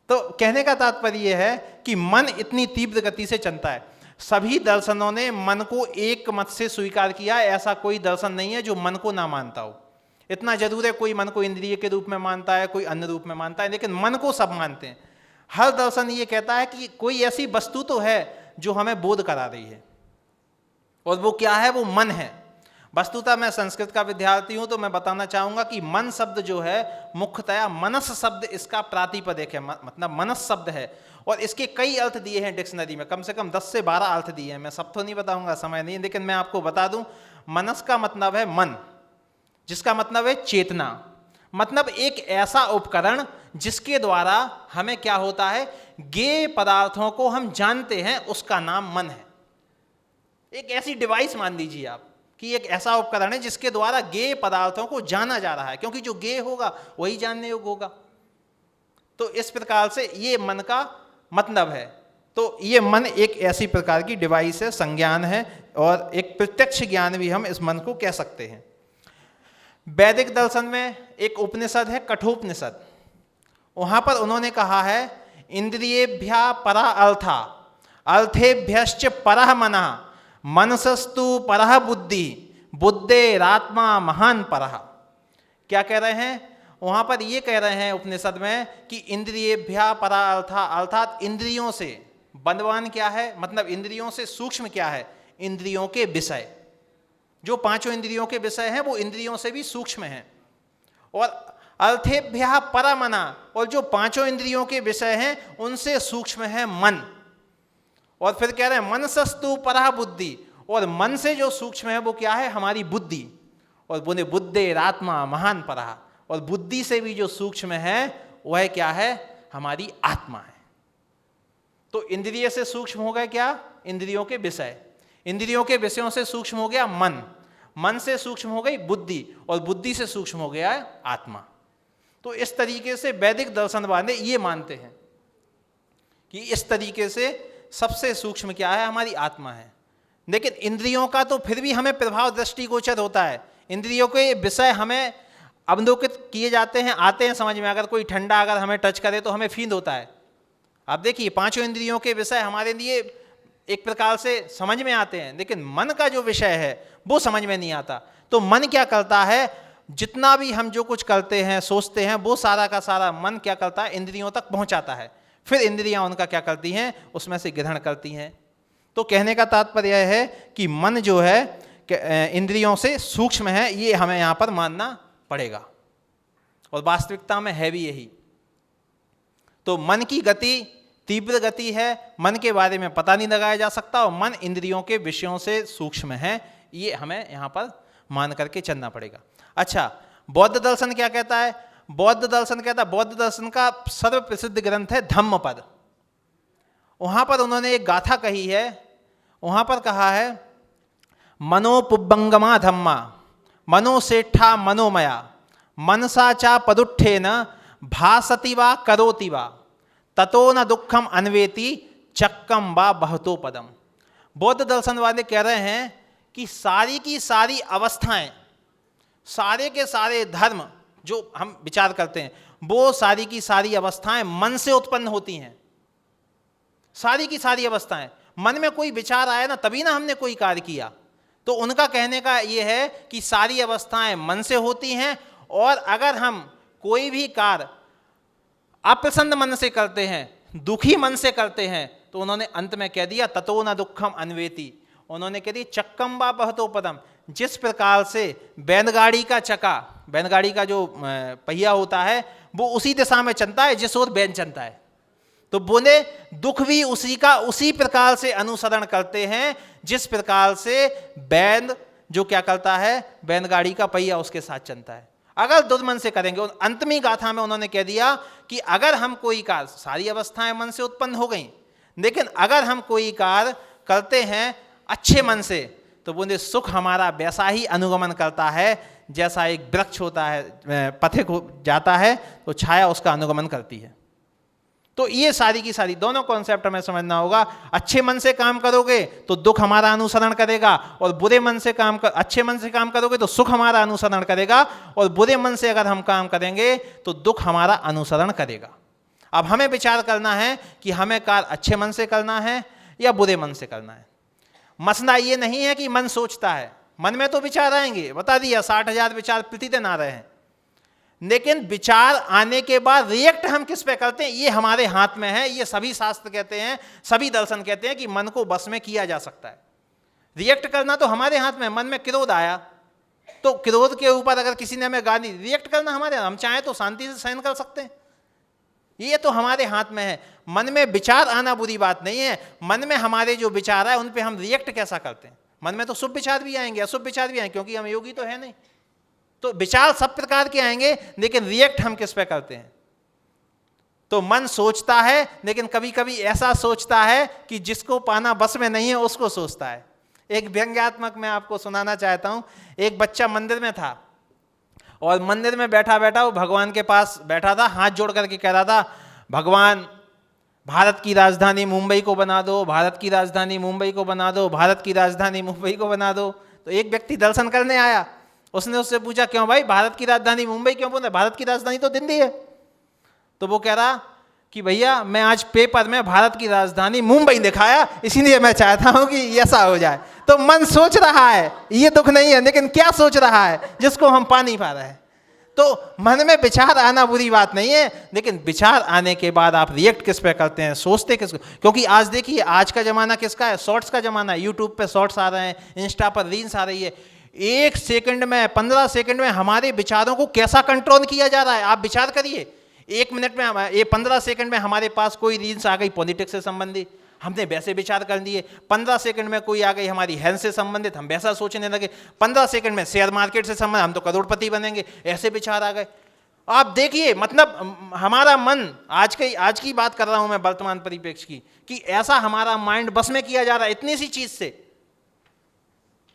तो कहने का तात्पर्य यह है कि मन इतनी तीव्र गति से चलता है। सभी दर्शनों ने मन को एक मत से स्वीकार किया, ऐसा कोई दर्शन नहीं है जो मन को ना मानता हो। इतना जरूर है, कोई मन को इंद्रिय के रूप में मानता है, कोई अन्य रूप में मानता है, लेकिन मन को सब मानते हैं। हर दर्शन ये कहता है कि कोई ऐसी वस्तु तो है जो हमें बोध करा रही है, और वो क्या है, वो मन है। वस्तुतः मैं संस्कृत का विद्यार्थी हूं, तो मैं बताना चाहूंगा कि मन शब्द जो है मुख्यतया मनस शब्द इसका प्रातिपदिक है, मतलब मनस शब्द है, और इसके कई अर्थ दिए हैं डिक्शनरी में, कम से कम 10 से 12 अर्थ दिए हैं। मैं सब तो नहीं बताऊंगा, समय नहीं, लेकिन मैं आपको बता दूं, मनस का मतलब है मन, जिसका मतलब है चेतना, मतलब एक ऐसा उपकरण जिसके द्वारा हमें क्या होता है, ज्ञेय पदार्थों को हम जानते हैं, उसका नाम मन है। एक ऐसी डिवाइस मान लीजिए आप कि एक ऐसा उपकरण है जिसके द्वारा ज्ञेय पदार्थों को जाना जा रहा है, क्योंकि जो ज्ञेय होगा वही जानने योग्य होगा। तो इस प्रकार से ये मन का मतलब है। तो ये मन एक ऐसी प्रकार की डिवाइस है, संज्ञान है, और एक प्रत्यक्ष ज्ञान भी हम इस मन को कह सकते हैं। वैदिक दर्शन में एक उपनिषद है कठोपनिषद, वहां पर उन्होंने कहा है इंद्रियेभ्या परा अल्था अर्थेभ्यश्च परः मनः मनसस्तु परः बुद्धि बुद्धेरात्मा महान परः। क्या कह रहे हैं वहां पर, ये कह रहे हैं उपनिषद में कि इंद्रियेभ्या परा अल्था, अर्थात इंद्रियों से बलवान क्या है, मतलब इंद्रियों से सूक्ष्म क्या है, इंद्रियों के विषय। जो पांचों इंद्रियों के विषय हैं वो इंद्रियों से भी सूक्ष्म हैं। और अर्थेभ्यः परः मनः, और जो पांचों इंद्रियों के विषय हैं उनसे सूक्ष्म है मन। और फिर कह रहे हैं मनसस्तु परः बुद्धि, और मन से जो सूक्ष्म है वो क्या है, हमारी बुद्धि। और बोले बुद्धेरात्मा महान परः, और बुद्धि से भी जो सूक्ष्म है वह क्या है, हमारी आत्मा है। तो इंद्रिय से सूक्ष्म हो गए क्या, इंद्रियों के विषय, इंद्रियों के विषयों से सूक्ष्म हो गया मन, मन से सूक्ष्म हो गई बुद्धि, और बुद्धि से सूक्ष्म हो गया आत्मा। तो इस तरीके से वैदिक दर्शन वाले ये मानते हैं कि इस तरीके से सबसे सूक्ष्म क्या है, हमारी आत्मा है। लेकिन इंद्रियों का तो फिर भी हमें प्रभाव दृष्टिगोचर होता है, इंद्रियों के विषय हमें अवलोकित किए जाते हैं, आते हैं समझ में। अगर कोई ठंडा अगर हमें टच करे तो हमें फील होता है। आप देखिए पांचों इंद्रियों के विषय हमारे लिए एक प्रकार से समझ में आते हैं, लेकिन मन का जो विषय है वो समझ में नहीं आता। तो मन क्या करता है, जितना भी हम जो कुछ करते हैं सोचते हैं वो सारा का सारा मन क्या करता है, इंद्रियों तक पहुंचाता है। फिर इंद्रियां उनका क्या करती हैं, उसमें से ग्रहण करती हैं। तो कहने का तात्पर्य यह है कि मन जो है इंद्रियों से सूक्ष्म है, ये हमें यहाँ पर मानना पड़ेगा, और वास्तविकता में है भी यही। तो मन की गति तीव्र गति है, मन के बारे में पता नहीं लगाया जा सकता, और मन इंद्रियों के विषयों से सूक्ष्म है, ये हमें यहाँ पर मान करके चलना पड़ेगा। अच्छा, बौद्ध दर्शन क्या कहता है, बौद्ध दर्शन कहता है, बौद्ध दर्शन का सर्व प्रसिद्ध ग्रंथ है धम्मपद। वहां पर उन्होंने एक गाथा कही है, वहां पर कहा है मनोपुब्बंगमा धम्मा मनोसेठा मनोमया मनसा चा पदुत्थेन भासति वा करोति वा ततो न दुखम अन्वेति चक्कम वा बहतो पदम। बौद्ध दर्शन वाले कह रहे हैं कि सारी की सारी अवस्थाएं, सारे के सारे धर्म जो हम विचार करते हैं वो सारी की सारी अवस्थाएं मन से उत्पन्न होती हैं। सारी की सारी अवस्थाएं, मन में कोई विचार आया ना तभी ना हमने कोई कार्य किया। तो उनका कहने का ये है कि सारी अवस्थाएं मन से होती हैं, और अगर हम कोई भी कार्य अप्रसन्न मन से करते हैं, दुखी मन से करते हैं, तो उन्होंने अंत में कह दिया ततो न दुखम अन्वेति, उन्होंने कह दिया चक्कम वा बहतो पदम। जिस प्रकार से बैलगाड़ी का चक्का, बैलगाड़ी का जो पहिया होता है वो उसी दिशा में चलता है जिस ओर बैल चलता है, तो बोले दुख भी उसी प्रकार से अनुसरण करते हैं जिस प्रकार से बैल जो क्या करता है, बैलगाड़ी का पहिया उसके साथ चलता है। अगर दुर्मन से करेंगे, और अंतमी गाथा में उन्होंने कह दिया कि अगर हम कोई कार्य, सारी अवस्थाएं मन से उत्पन्न हो गई, लेकिन अगर हम कोई कार्य करते हैं अच्छे मन से, तो बोले सुख हमारा वैसा ही अनुगमन करता है जैसा एक वृक्ष होता है, पथिक हो जाता है तो छाया उसका अनुगमन करती है। तो ये सारी की सारी दोनों कॉन्सेप्ट हमें समझना होगा। अच्छे मन से काम करोगे तो दुख हमारा अनुसरण करेगा, और बुरे मन से अच्छे मन से काम करोगे तो सुख हमारा अनुसरण करेगा, और बुरे मन से अगर हम काम करेंगे तो दुख हमारा अनुसरण करेगा। अब हमें विचार करना है कि हमें कार्य अच्छे मन से करना है या बुरे मन से करना है। मसला ये नहीं है कि मन सोचता है, मन में तो विचार आएंगे, बता दिया 60,000 विचार प्रतिदिन आ रहे हैं, लेकिन विचार आने के बाद रिएक्ट हम किस पे करते हैं ये हमारे हाथ में है। ये सभी शास्त्र कहते हैं, सभी दर्शन कहते हैं कि मन को बस में किया जा सकता है। रिएक्ट करना तो हमारे हाथ में है। मन में क्रोध आया तो क्रोध के ऊपर अगर किसी ने हमें गाली, रिएक्ट करना हमारे, हम चाहें तो शांति से सहन कर सकते हैं, ये तो हमारे हाथ में है। मन में विचार आना बुरी बात नहीं है, मन में हमारे जो विचार है उन पे हम रिएक्ट कैसा करते हैं। मन में तो शुभ विचार भी आएंगे, अशुभ विचार भी आएंगे, क्योंकि हम योगी तो है नहीं। तो विचार सब प्रकार के आएंगे, लेकिन रिएक्ट हम किस पे करते हैं। तो मन सोचता है, लेकिन कभी कभी ऐसा सोचता है कि जिसको पाना बस में नहीं है उसको सोचता है। एक व्यंग्यात्मक मैं आपको सुनाना चाहता हूं। एक बच्चा मंदिर में था और मंदिर में बैठा बैठा वो भगवान के पास बैठा था, हाथ जोड़ करके कह रहा था, भगवान भारत की राजधानी मुंबई को बना दो, भारत की राजधानी मुंबई को बना दो, भारत की राजधानी मुंबई को बना दो। तो एक व्यक्ति दर्शन करने आया, उसने उससे पूछा, क्यों भाई भारत की राजधानी मुंबई क्यों बोल रहे, भारत की राजधानी तो दिल्ली है। तो वो कह रहा कि भैया मैं आज पेपर में भारत की राजधानी मुंबई दिखाया, इसीलिए मैं चाहता हूं कि ऐसा हो जाए। तो मन सोच रहा है, ये दुख नहीं है, लेकिन क्या सोच रहा है जिसको हम पा नहीं पा रहे हैं। तो मन में विचार आना बुरी बात नहीं है, लेकिन विचार आने के बाद आप रिएक्ट किस पे करते हैं, सोचते किसको। क्योंकि आज देखिए, आज का जमाना किसका है, शॉर्ट्स का जमाना है। यूट्यूब पे शॉर्ट्स आ रहे हैं, इंस्टा पर रील्स आ रही है। 1 सेकंड में, 15 सेकंड में हमारे विचारों को कैसा कंट्रोल किया जा रहा है, आप विचार करिए। 1 मिनट में, ये 15 सेकंड में हमारे पास कोई रील्स आ गई पॉलिटिक्स से संबंधित, हमने वैसे विचार कर लिए। 15 सेकंड में कोई आ गई हमारी हेल्थ से संबंधित, हम वैसा सोचने लगे। 15 सेकंड में शेयर मार्केट से संबंधित, हम तो करोड़पति बनेंगे, ऐसे विचार आ गए। आप देखिए, मतलब हमारा मन, आज की बात कर रहा हूं मैं वर्तमान परिप्रेक्ष्य की, कि ऐसा हमारा माइंड बस में किया जा रहा है इतनी सी चीज से।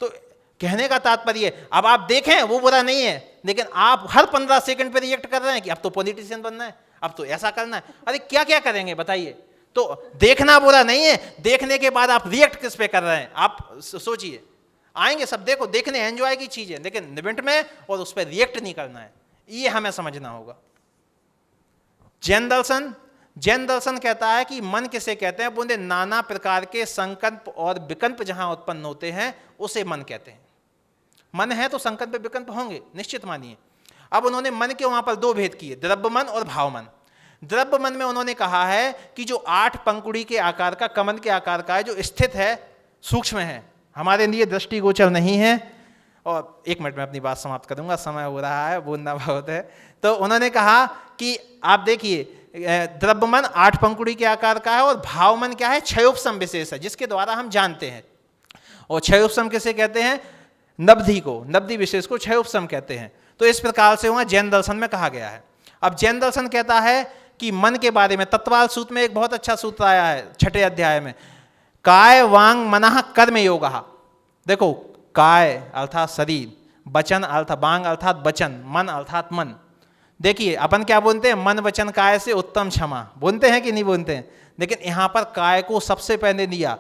तो कहने का तात्पर्य, अब आप देखें वो बुरा नहीं है, लेकिन आप हर 15 सेकंड पे रिएक्ट कर रहे हैं कि अब तो पॉलिटिशियन बनना है, अब तो ऐसा करना है। अरे क्या क्या करेंगे बताइए। तो देखना बुरा नहीं है, देखने के बाद आप रिएक्ट किस पे कर रहे हैं आप सोचिए। आएंगे सब, देखो, देखने एंजॉय की चीज है, लेकिन निमिट में और उस पर रिएक्ट नहीं करना है, ये हमें समझना होगा। जैन दर्शन कहता है कि मन किसे कहते हैं, बोले नाना प्रकार के संकल्प और विकल्प जहां उत्पन्न होते हैं उसे मन कहते हैं। मन है तो संकल्प विकल्प होंगे, निश्चित मानिए। अब उन्होंने मन के वहां पर 2 भेद किए, द्रव्य मन और भाव मन। द्रव्य मन में उन्होंने कहा है कि जो 8 पंखुड़ी के आकार का, कमल के आकार का है, जो स्थित है, सूक्ष्म है, हमारे लिए दृष्टिगोचर नहीं है। और 1 मिनट में अपनी बात समाप्त करूंगा, समय हो रहा है, बोलना बहुत है। तो उन्होंने कहा कि आप देखिए, द्रव्य मन 8 पंखुड़ी के आकार का है, और भाव मन क्या है, क्षयोपशम विशेष है, जिसके द्वारा हम जानते हैं। और क्षयोपशम किसे कहते हैं, नब्धि को, नब्धि विशेष को क्षयोपशम कहते हैं। तो इस प्रकार से वहां जैन दर्शन में कहा गया है। अब जैन दर्शन कहता है कि मन के बारे में तत्वाल सूत्र में एक बहुत अच्छा सूत्र आया है 6ठे अध्याय में, काय वांग मनः कर्म योगः। देखो, काय अर्थात शरीर, वचन अर्थात वांग अर्थात वचन, मन अर्थात मन। देखिए अपन क्या बोलते हैं, मन वचन काय से उत्तम क्षमा, बोलते हैं कि नहीं बोलते हैं। लेकिन यहाँ पर काय को सबसे पहले लिया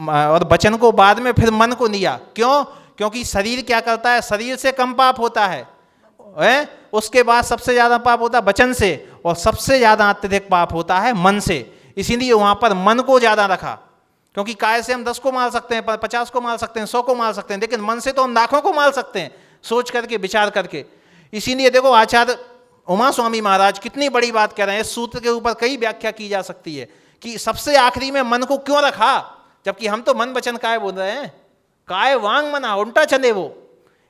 और वचन को बाद में, फिर मन को लिया। क्यों? क्योंकि शरीर क्या करता है, शरीर से कम पाप होता है, उसके बाद सबसे ज्यादा पाप होता है वचन से, और सबसे ज्यादा अत्यधिक पाप होता है मन से। इसीलिए वहां पर मन को ज्यादा रखा, क्योंकि काय से हम 10 को मार सकते हैं, 50 को मार सकते हैं, 100 को मार सकते हैं, लेकिन मन से तो हम लाखों को मार सकते हैं, सोच करके, विचार करके। इसीलिए देखो, आचार्य उमा स्वामी महाराज कितनी बड़ी बात कह रहे हैं। इस सूत्र के ऊपर कई व्याख्या की जा सकती है कि सबसे आखिरी में मन को क्यों रखा, जबकि हम तो मन वचन काय बोल रहे हैं, काय वांग मना, उल्टा चले वो।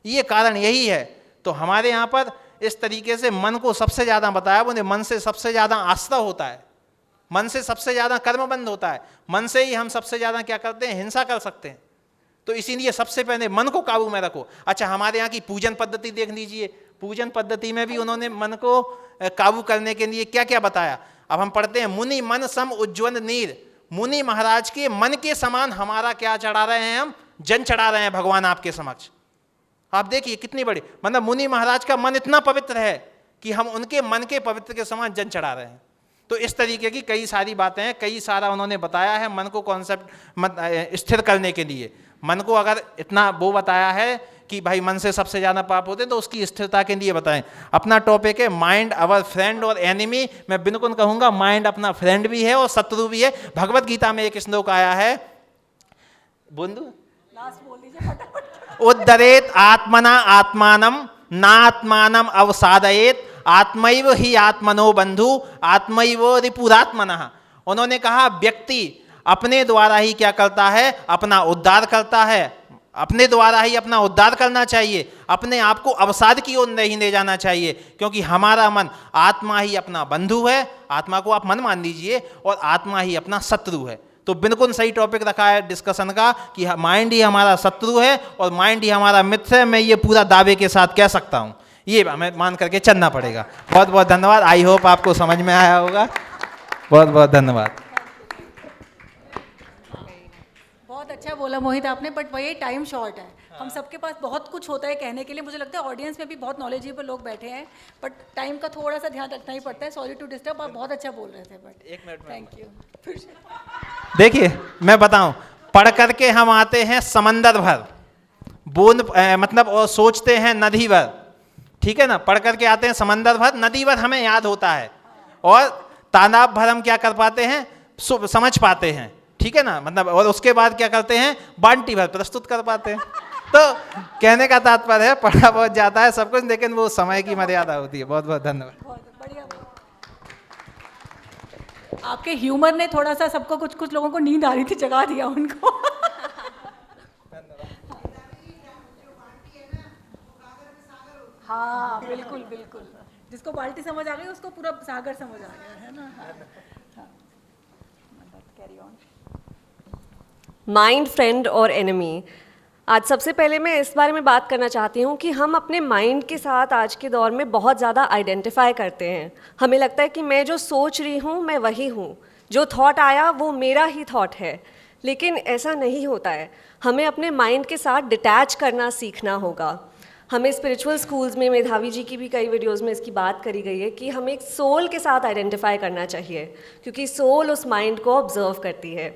ये कारण यही है। तो हमारे यहाँ पर इस तरीके से मन को सबसे ज्यादा बताया, बोले मन से सबसे ज्यादा आस्था होता है, मन से सबसे ज्यादा कर्मबंध होता है, मन से ही हम सबसे ज्यादा क्या करते हैं, हिंसा कर सकते हैं। तो इसीलिए सबसे पहले मन को काबू में रखो। अच्छा, हमारे यहाँ की पूजन पद्धति देख लीजिए, पूजन पद्धति में भी उन्होंने मन को काबू करने के लिए क्या क्या बताया। अब हम पढ़ते हैं, मुनि मन सम उज्ज्वल नीर। मुनि महाराज के मन के समान हमारा क्या चढ़ा रहे हैं, हम जन चढ़ा रहे हैं भगवान आपके समक्ष। आप देखिए कितनी बड़ी, मतलब मुनि महाराज का मन इतना पवित्र है कि हम उनके मन के पवित्र के समान जन चढ़ा रहे हैं। तो इस तरीके की कई सारी बातें हैं, कई सारा उन्होंने बताया है मन को कॉन्सेप्ट स्थिर करने के लिए। मन को अगर इतना वो बताया है कि भाई मन से सबसे ज़्यादा पाप होते हैं, तो उसकी स्थिरता के लिए बताएं। अपना टॉपिक है माइंड अवर फ्रेंड और एनिमी। मैं बिल्कुल कहूँगा माइंड अपना फ्रेंड भी है और शत्रु भी है। भगवत गीता में एक श्लोक आया है, बंधु लास्ट बोल दीजिए फटाफट। उद्धरेत आत्मना आत्मानम नात्मानम अवसादयेत आत्मैव ही आत्मनो बंधु आत्मैव रिपुरात्मनः। उन्होंने कहा व्यक्ति अपने द्वारा ही क्या करता है, अपना उद्धार करता है। अपने द्वारा ही अपना उद्धार करना चाहिए, अपने आप को अवसाद की ओर नहीं ले जाना चाहिए, क्योंकि हमारा मन, आत्मा ही अपना बंधु है। आत्मा को आप मन मान लीजिए, और आत्मा ही अपना शत्रु है। तो बिल्कुल सही टॉपिक रखा है डिस्कशन का कि माइंड ही हमारा शत्रु है और माइंड ही हमारा मित्र है। मैं ये पूरा दावे के साथ कह सकता हूँ, ये हमें मान करके चलना पड़ेगा। बहुत बहुत धन्यवाद। आई होप आपको समझ में आया होगा। बहुत बहुत धन्यवाद। बहुत अच्छा बोला मोहित आपने, बट वही टाइम शॉर्ट है। हम सबके पास बहुत कुछ होता है कहने के लिए। मुझे लगता है ऑडियंस में भी बहुत नॉलेजेबल लोग बैठे हैं, बट टाइम का थोड़ा सा ध्यान रखना ही पड़ता है। सॉरी टू डिस्टर्ब, आप बहुत अच्छा बोल रहे थे, बट एक मिनट थैंक यू। देखिए मैं बताऊं, पढ़ करके हम आते हैं समंदर भर, बूंद मतलब और सोचते हैं नदी भर, ठीक है ना। पढ़ करके आते हैं समंदर भर, नदी भर हमें याद होता है, और तालाब भर हम क्या कर पाते हैं, समझ पाते हैं, ठीक है ना। मतलब और उसके बाद क्या करते हैं, बाल्टी भर प्रस्तुत कर पाते हैं। तो कहने का तात्पर्य है पढ़ा बहुत जाता है सब कुछ, लेकिन वो समय की मर्यादा होती है। बहुत बहुत धन्यवाद। बहुत बढ़िया। आपके ह्यूमर ने थोड़ा सा सबको, कुछ कुछ लोगों को नींद आ रही थी, जगा दिया उनको। हाँ बिल्कुल बिल्कुल, जिसको बाल्टी समझ आ गई उसको पूरा सागर समझ आ गया है ना। हाँ। Carry on. माइंड फ्रेंड और एनिमी। आज सबसे पहले मैं इस बारे में बात करना चाहती हूँ कि हम अपने माइंड के साथ आज के दौर में बहुत ज़्यादा आइडेंटिफाई करते हैं। हमें लगता है कि मैं जो सोच रही हूँ मैं वही हूँ, जो थॉट आया वो मेरा ही थॉट है, लेकिन ऐसा नहीं होता है। हमें अपने माइंड के साथ डिटैच करना सीखना होगा। हमें स्पिरिचुअल स्कूल्स में, मेधावी जी की भी कई वीडियोस में इसकी बात करी गई है कि हमें एक सोल के साथ आइडेंटिफाई करना चाहिए, क्योंकि सोल उस माइंड को ऑब्जर्व करती है।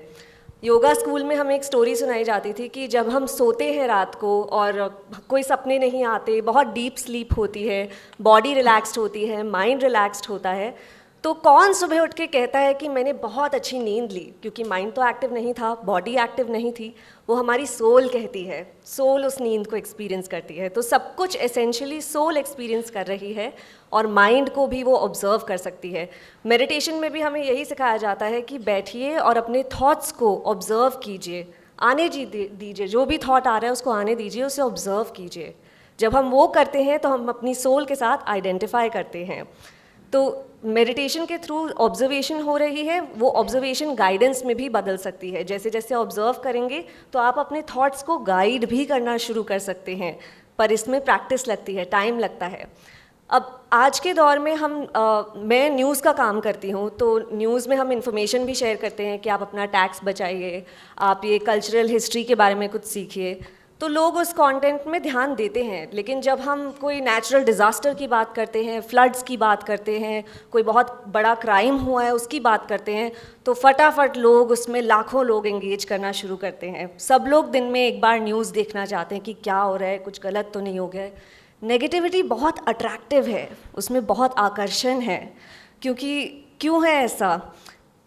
योगा स्कूल में हमें एक स्टोरी सुनाई जाती थी कि जब हम सोते हैं रात को और कोई सपने नहीं आते, बहुत डीप स्लीप होती है, बॉडी रिलैक्स्ड होती है, माइंड रिलैक्स्ड होता है, तो कौन सुबह उठ के कहता है कि मैंने बहुत अच्छी नींद ली, क्योंकि माइंड तो एक्टिव नहीं था, बॉडी एक्टिव नहीं थी। वो हमारी सोल कहती है, सोल उस नींद को एक्सपीरियंस करती है। तो सब कुछ एसेंशियली सोल एक्सपीरियंस कर रही है, और माइंड को भी वो ऑब्जर्व कर सकती है। मेडिटेशन में भी हमें यही सिखाया जाता है कि बैठिए और अपने थॉट्स को ऑब्जर्व कीजिए, आने दीजिए, जो भी थॉट आ रहा है उसको आने दीजिए, उसे ऑब्जर्व कीजिए। जब हम वो करते हैं तो हम अपनी सोल के साथ आइडेंटिफाई करते हैं। तो मेडिटेशन के थ्रू ऑब्जर्वेशन हो रही है, वो ऑब्जर्वेशन गाइडेंस में भी बदल सकती है। जैसे जैसे ऑब्जर्व करेंगे तो आप अपने थॉट्स को गाइड भी करना शुरू कर सकते हैं, पर इसमें प्रैक्टिस लगती है, टाइम लगता है। अब आज के दौर में मैं न्यूज़ का काम करती हूँ, तो न्यूज़ में हम इंफॉर्मेशन भी शेयर करते हैं कि आप अपना टैक्स बचाइए, आप ये कल्चरल हिस्ट्री के बारे में कुछ सीखिए। तो लोग उस कंटेंट में ध्यान देते हैं, लेकिन जब हम कोई नेचुरल डिज़ास्टर की बात करते हैं, फ्लड्स की बात करते हैं, कोई बहुत बड़ा क्राइम हुआ है उसकी बात करते हैं, तो फटाफट लोग उसमें लाखों लोग एंगेज करना शुरू करते हैं। सब लोग दिन में एक बार न्यूज़ देखना चाहते हैं कि क्या हो रहा है, कुछ गलत तो नहीं हो गया है। नेगेटिविटी बहुत अट्रैक्टिव है, उसमें बहुत आकर्षण है, क्योंकि क्यों है ऐसा?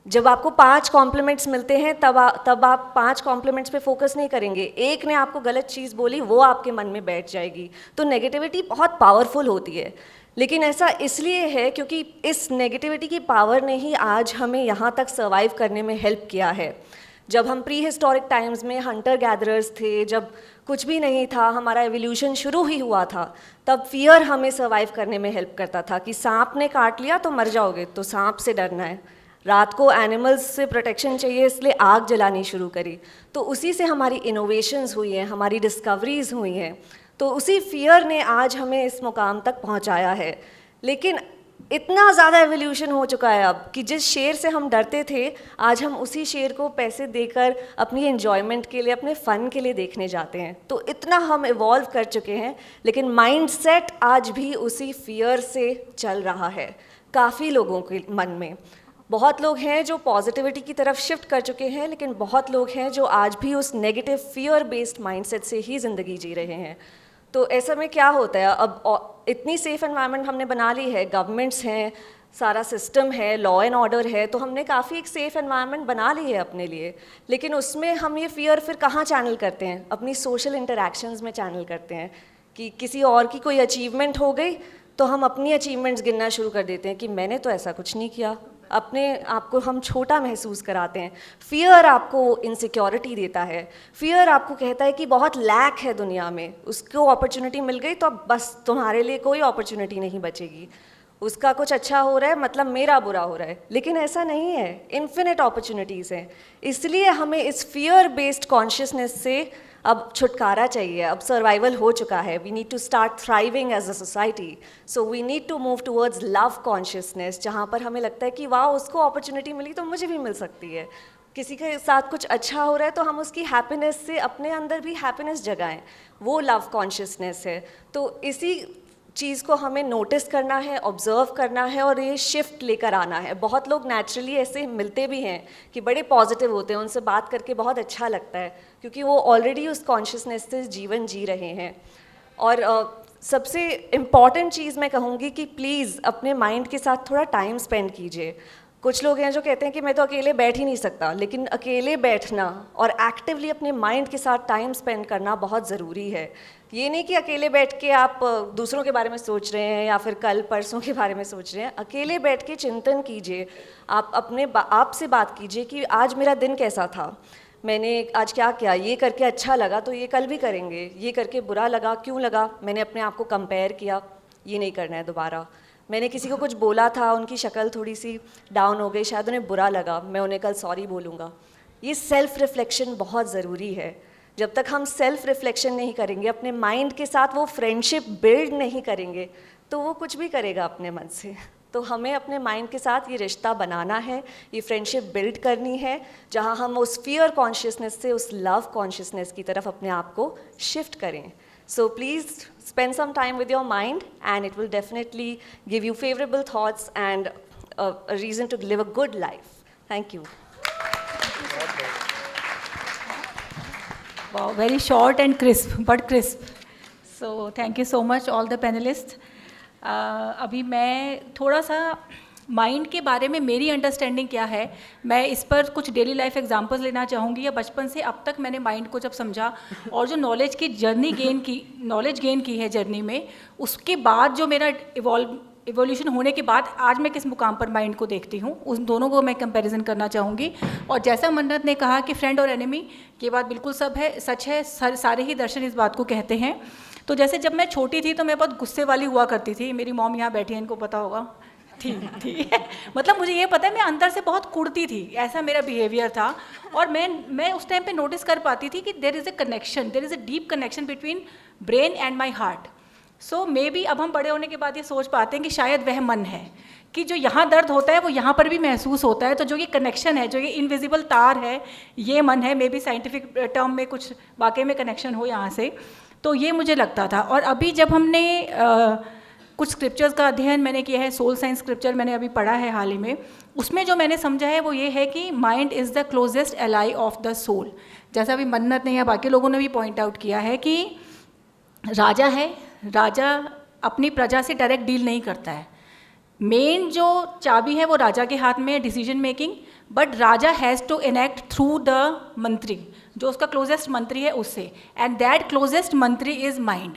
जब आपको 5 कॉम्प्लीमेंट्स मिलते हैं तब आप 5 कॉम्प्लीमेंट्स पे फोकस नहीं करेंगे। एक ने आपको गलत चीज़ बोली, वो आपके मन में बैठ जाएगी। तो नेगेटिविटी बहुत पावरफुल होती है, लेकिन ऐसा इसलिए है क्योंकि इस नेगेटिविटी की पावर ने ही आज हमें यहाँ तक सर्वाइव करने में हेल्प किया है। जब हम प्री हिस्टोरिक टाइम्स में हंटर गैदरर्स थे, जब कुछ भी नहीं था, हमारा एवोल्यूशन शुरू ही हुआ था, तब फियर हमें सर्वाइव करने में हेल्प करता था कि सांप ने काट लिया तो मर जाओगे, तो सांप से डरना है। रात को एनिमल्स से प्रोटेक्शन चाहिए, इसलिए आग जलानी शुरू करी। तो उसी से हमारी इनोवेशंस हुई हैं, हमारी डिस्कवरीज हुई हैं। तो उसी फियर ने आज हमें इस मुकाम तक पहुंचाया है। लेकिन इतना ज़्यादा एवोल्यूशन हो चुका है अब कि जिस शेर से हम डरते थे, आज हम उसी शेर को पैसे देकर अपनी एन्जॉयमेंट के लिए, अपने फ़न के लिए देखने जाते हैं। तो इतना हम इवॉल्व कर चुके हैं, लेकिन माइंडसेट आज भी उसी फियर से चल रहा है काफ़ी लोगों के मन में। बहुत लोग हैं जो पॉजिटिविटी की तरफ शिफ्ट कर चुके हैं, लेकिन बहुत लोग हैं जो आज भी उस नेगेटिव फियर बेस्ड माइंडसेट से ही ज़िंदगी जी रहे हैं। तो ऐसे में क्या होता है, अब इतनी सेफ़ एनवायरनमेंट हमने बना ली है, गवर्नमेंट्स हैं, सारा सिस्टम है, लॉ एंड ऑर्डर है, तो हमने काफ़ी एक सेफ़ एनवायरनमेंट बना ली है अपने लिए। लेकिन उसमें हम ये फ़ियर फिर कहाँ चैनल करते हैं? अपनी सोशल इंटरैक्शंस में चैनल करते हैं कि किसी और की कोई अचीवमेंट हो गई तो हम अपनी अचीवमेंट्स गिनना शुरू कर देते हैं कि मैंने तो ऐसा कुछ नहीं किया। अपने आप को हम छोटा महसूस कराते हैं। फियर आपको इनसिक्योरिटी देता है, फियर आपको कहता है कि बहुत लैक है दुनिया में, उसको अपॉर्चुनिटी मिल गई तो अब बस तुम्हारे लिए कोई अपॉर्चुनिटी नहीं बचेगी। उसका कुछ अच्छा हो रहा है मतलब मेरा बुरा हो रहा है, लेकिन ऐसा नहीं है, इन्फिनिट अपॉर्चुनिटीज़ हैं। इसलिए हमें इस फियर बेस्ड कॉन्शियसनेस से अब छुटकारा चाहिए। अब सर्वाइवल हो चुका है, we need to start thriving as a society, so we need to move towards love consciousness, जहाँ पर हमें लगता है कि वाह उसको अपॉर्चुनिटी मिली तो मुझे भी मिल सकती है। किसी के साथ कुछ अच्छा हो रहा है तो हम उसकी हैप्पीनेस से अपने अंदर भी हैप्पीनेस जगाएं, वो लव कॉन्शियसनेस है। तो इसी चीज़ को हमें नोटिस करना है, ऑब्ज़र्व करना है और ये शिफ्ट लेकर आना है। बहुत लोग नेचुरली ऐसे मिलते भी हैं कि बड़े पॉजिटिव होते हैं, उनसे बात करके बहुत अच्छा लगता है क्योंकि वो ऑलरेडी उस कॉन्शियसनेस से जीवन जी रहे हैं। और सबसे इम्पॉर्टेंट चीज़ मैं कहूँगी कि प्लीज़ अपने माइंड के साथ थोड़ा टाइम स्पेंड कीजिए। कुछ लोग हैं जो कहते हैं कि मैं तो अकेले बैठ ही नहीं सकता, लेकिन अकेले बैठना और एक्टिवली अपने माइंड के साथ टाइम स्पेंड करना बहुत ज़रूरी है। ये नहीं कि अकेले बैठ के आप दूसरों के बारे में सोच रहे हैं या फिर कल परसों के बारे में सोच रहे हैं। अकेले बैठ के चिंतन कीजिए, आप अपने आप से बात कीजिए कि आज मेरा दिन कैसा था, मैंने आज क्या किया, ये करके अच्छा लगा तो ये कल भी करेंगे, ये करके बुरा लगा क्यों लगा, मैंने अपने आप को कंपेयर किया, ये नहीं करना है दोबारा। मैंने किसी को कुछ बोला था, उनकी शक्ल थोड़ी सी डाउन हो गई, शायद उन्हें बुरा लगा, मैं उन्हें कल सॉरी बोलूँगा। ये सेल्फ़ रिफ्लेक्शन बहुत ज़रूरी है। जब तक हम सेल्फ़ रिफ्लेक्शन नहीं करेंगे, अपने माइंड के साथ वो फ्रेंडशिप बिल्ड नहीं करेंगे, तो वो कुछ भी करेगा अपने मन से। तो हमें अपने माइंड के साथ ये रिश्ता बनाना है, ये फ्रेंडशिप बिल्ड करनी है, जहाँ हम उस फियर कॉन्शियसनेस से उस लव कॉन्शियसनेस की तरफ अपने आप को शिफ्ट करें। So please spend some time with your mind and it will definitely give you favorable thoughts and a reason to live a good life. Thank you. Wow, very short and crisp, but crisp. So thank you so much all the panelists. अभी मैं थोड़ा सा mind के बारे में मेरी understanding क्या है, मैं इस पर कुछ डेली लाइफ एग्जांपल्स लेना चाहूँगी। या बचपन से अब तक मैंने माइंड को जब समझा और जो नॉलेज की जर्नी गेन की है जर्नी में, उसके बाद जो मेरा इवोल्यूशन होने के बाद आज मैं किस मुकाम पर माइंड को देखती हूँ, उन दोनों को मैं कंपैरिजन करना चाहूँगी। और जैसा मन्नत ने कहा कि फ्रेंड और एनिमी, ये बात बिल्कुल सच है, सारे ही दर्शन इस बात को कहते हैं। तो जैसे जब मैं छोटी थी तो मैं बहुत गुस्से वाली हुआ करती थी, मेरी मॉम यहाँ बैठी है, इनको पता होगा, ठीक है, मतलब मुझे ये पता है मैं अंदर से बहुत कुड़ती थी, ऐसा मेरा बिहेवियर था। और मैं उस टाइम पे नोटिस कर पाती थी कि there is a deep connection between brain and my heart. So maybe अब हम बड़े होने के बाद ये सोच पाते हैं कि शायद वह मन है कि जो यहाँ दर्द होता है वो यहाँ पर भी महसूस होता है। तो जो ये कनेक्शन है, जो ये इनविजिबल तार है, ये मन है। मे बी साइंटिफिक टर्म में कुछ वाकई में कनेक्शन हो यहाँ से, तो ये मुझे लगता था। और अभी जब हमने कुछ स्क्रिप्चर्स का अध्ययन मैंने किया है, सोल साइंस स्क्रिप्चर मैंने अभी पढ़ा है हाल ही में, उसमें जो मैंने समझा है वो ये है कि mind is the closest ally of the soul. जैसा अभी मन्नत ने या बाकी लोगों ने भी पॉइंट आउट किया है कि राजा है, राजा अपनी प्रजा से डायरेक्ट डील नहीं करता है, मेन जो चाबी है वो राजा के हाथ में है, decision making, but raja has to enact through the mantri, जो उसका क्लोजेस्ट मंत्री है उससे, and that closest mantri is mind.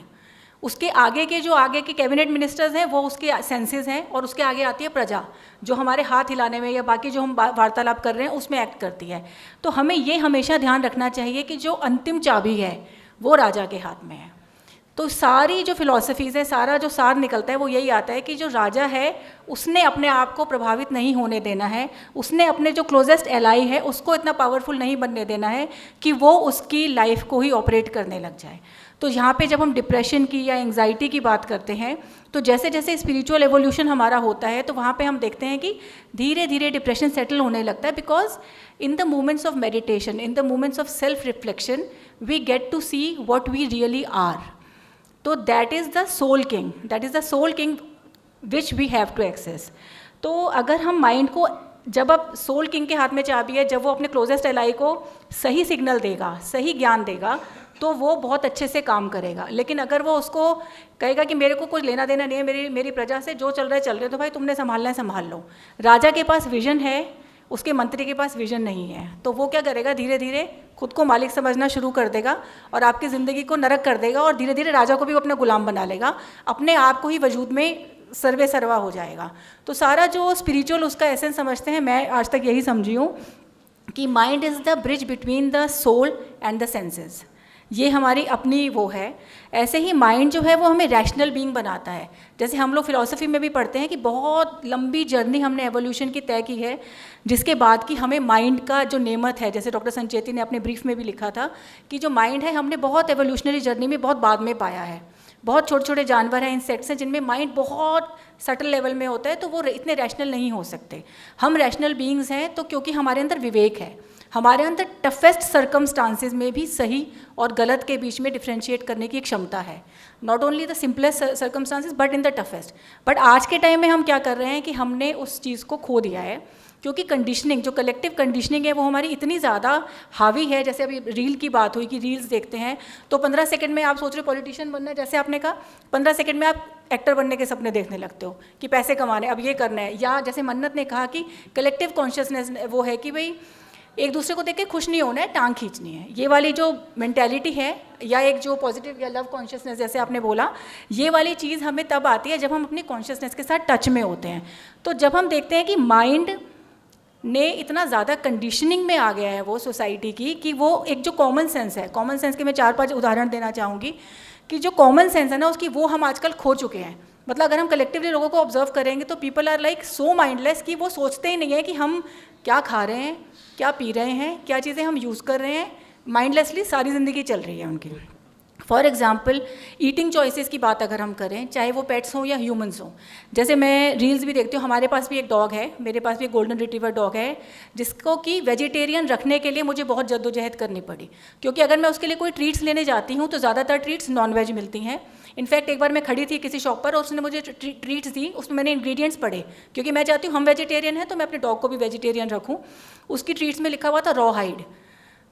उसके आगे के कैबिनेट मिनिस्टर्स हैं वो उसके सेंसेस हैं, और उसके आगे आती है प्रजा, जो हमारे हाथ हिलाने में या बाकी जो हम वार्तालाप कर रहे हैं उसमें एक्ट करती है। तो हमें ये हमेशा ध्यान रखना चाहिए कि जो अंतिम चाबी है वो राजा के हाथ में है। तो सारी जो फिलॉसफीज़ है, सारा जो सार निकलता है वो यही आता है कि जो राजा है उसने अपने आप को प्रभावित नहीं होने देना है, उसने अपने जो क्लोजेस्ट एलाई है उसको इतना पावरफुल नहीं बनने देना है कि वो उसकी लाइफ को ही ऑपरेट करने लग जाए। तो यहाँ पे जब हम डिप्रेशन की या एंग्जाइटी की बात करते हैं तो जैसे जैसे स्पिरिचुअल एवोल्यूशन हमारा होता है तो वहाँ पे हम देखते हैं कि धीरे धीरे डिप्रेशन सेटल होने लगता है, because in the moments of meditation, in the moments of self reflection, we get to see what we really are. तो that is the soul king, that is the soul king which we have to access. तो अगर हम mind को, जब अब soul king के हाथ में चाबी है, जब वो अपने क्लोजेस्ट एलाई को सही सिग्नल देगा, सही ज्ञान देगा, तो वो बहुत अच्छे से काम करेगा। लेकिन अगर वो उसको कहेगा कि मेरे को कुछ लेना देना नहीं है मेरी प्रजा से, जो चल रहा है चल रहे हैं, तो भाई तुमने संभालना है संभाल लो। राजा के पास विजन है, उसके मंत्री के पास विजन नहीं है, तो वो क्या करेगा, धीरे धीरे खुद को मालिक समझना शुरू कर देगा और आपकी ज़िंदगी को नरक कर देगा और धीरे धीरे राजा को भी अपना गुलाम बना लेगा, अपने आप को ही वजूद में सर्वे सर्वा हो जाएगा। तो सारा जो स्पिरिचुअल उसका एसेंस समझते हैं, मैं आज तक यही समझी हूँ कि mind is the bridge between the soul and the senses. ये हमारी अपनी वो है। ऐसे ही माइंड जो है वो हमें रैशनल बीइंग बनाता है। जैसे हम लोग फिलॉसफी में भी पढ़ते हैं कि बहुत लंबी जर्नी हमने एवोल्यूशन की तय की है, जिसके बाद कि हमें माइंड का जो नेमत है, जैसे डॉक्टर संचेती ने अपने ब्रीफ में भी लिखा था कि जो माइंड है हमने बहुत एवोल्यूशनरी जर्नी में बहुत बाद में पाया है। बहुत छोटे छोटे जानवर हैं, इंसेक्ट्स हैं, जिनमें माइंड बहुत सटल लेवल में होता है, तो वो इतने रैशनल नहीं हो सकते। हम रैशनल बीइंग्स हैं तो क्योंकि हमारे अंदर विवेक है, हमारे अंदर टफेस्ट सर्कमस्टांसेस में भी सही और गलत के बीच में डिफ्रेंशिएट करने की एक क्षमता है। Not only the simplest circumstances but in the toughest. But आज के टाइम में हम क्या कर रहे हैं कि हमने उस चीज़ को खो दिया है, क्योंकि कंडीशनिंग, जो कलेक्टिव कंडीशनिंग है वो हमारी इतनी ज़्यादा हावी है। जैसे अभी रील की बात हुई कि रील्स देखते हैं तो 15 सेकंड में आप सोच रहे हो पॉलिटिशियन बनना है, जैसे आपने कहा 15 सेकंड में आप एक्टर बनने के सपने देखने लगते हो कि पैसे कमाने, अब ये करना है। या जैसे मन्नत ने कहा कि कलेक्टिव कॉन्शियसनेस वो है कि भाई एक दूसरे को देख के खुश नहीं होना है, टांग खींचनी है। ये वाली जो मेंटालिटी है, या एक जो पॉजिटिव या लव कॉन्शियसनेस जैसे आपने बोला, ये वाली चीज़ हमें तब आती है जब हम अपनी कॉन्शियसनेस के साथ टच में होते हैं। तो जब हम देखते हैं कि माइंड ने इतना ज़्यादा कंडीशनिंग में आ गया है वो सोसाइटी की, कि वो एक जो कॉमन सेंस है, कॉमन सेंस के मैं 4-5 उदाहरण देना चाहूँगी कि जो कॉमन सेंस है ना उसकी, वो हम आजकल खो चुके हैं। मतलब अगर हम कलेक्टिवली लोगों को ऑब्जर्व करेंगे तो people are like so mindless कि वो सोचते ही नहीं है कि हम क्या खा रहे हैं, क्या पी रहे हैं, क्या चीज़ें हम यूज़ कर रहे हैं। माइंडलेसली सारी ज़िंदगी चल रही है उनकी। फॉर एग्जाम्पल ईटिंग चॉइसेस की बात अगर हम करें, चाहे वो पेट्स हों या ह्यूमंस हों, जैसे मैं रील्स भी देखती हूँ, हमारे पास भी एक डॉग है, मेरे पास भी एक गोल्डन रिट्रीवर डॉग है, जिसको कि वेजिटेरियन रखने के लिए मुझे बहुत जद्दोजहद करनी पड़ी, क्योंकि अगर मैं उसके लिए कोई ट्रीट्स लेने जाती हूँ तो ज़्यादातर ट्रीट्स नॉन-वेज मिलती हैं। इनफैक्ट एक बार मैं खड़ी थी किसी शॉप पर और उसने मुझे ट्रीट्स दी, उसमें मैंने इंग्रेडिएंट्स पढ़े, क्योंकि मैं चाहती हूँ हम वेजिटेरियन हैं तो मैं अपने डॉग को भी वेजिटेरियन रखूँ। उसकी ट्रीट्स में लिखा हुआ था रॉ हाइड।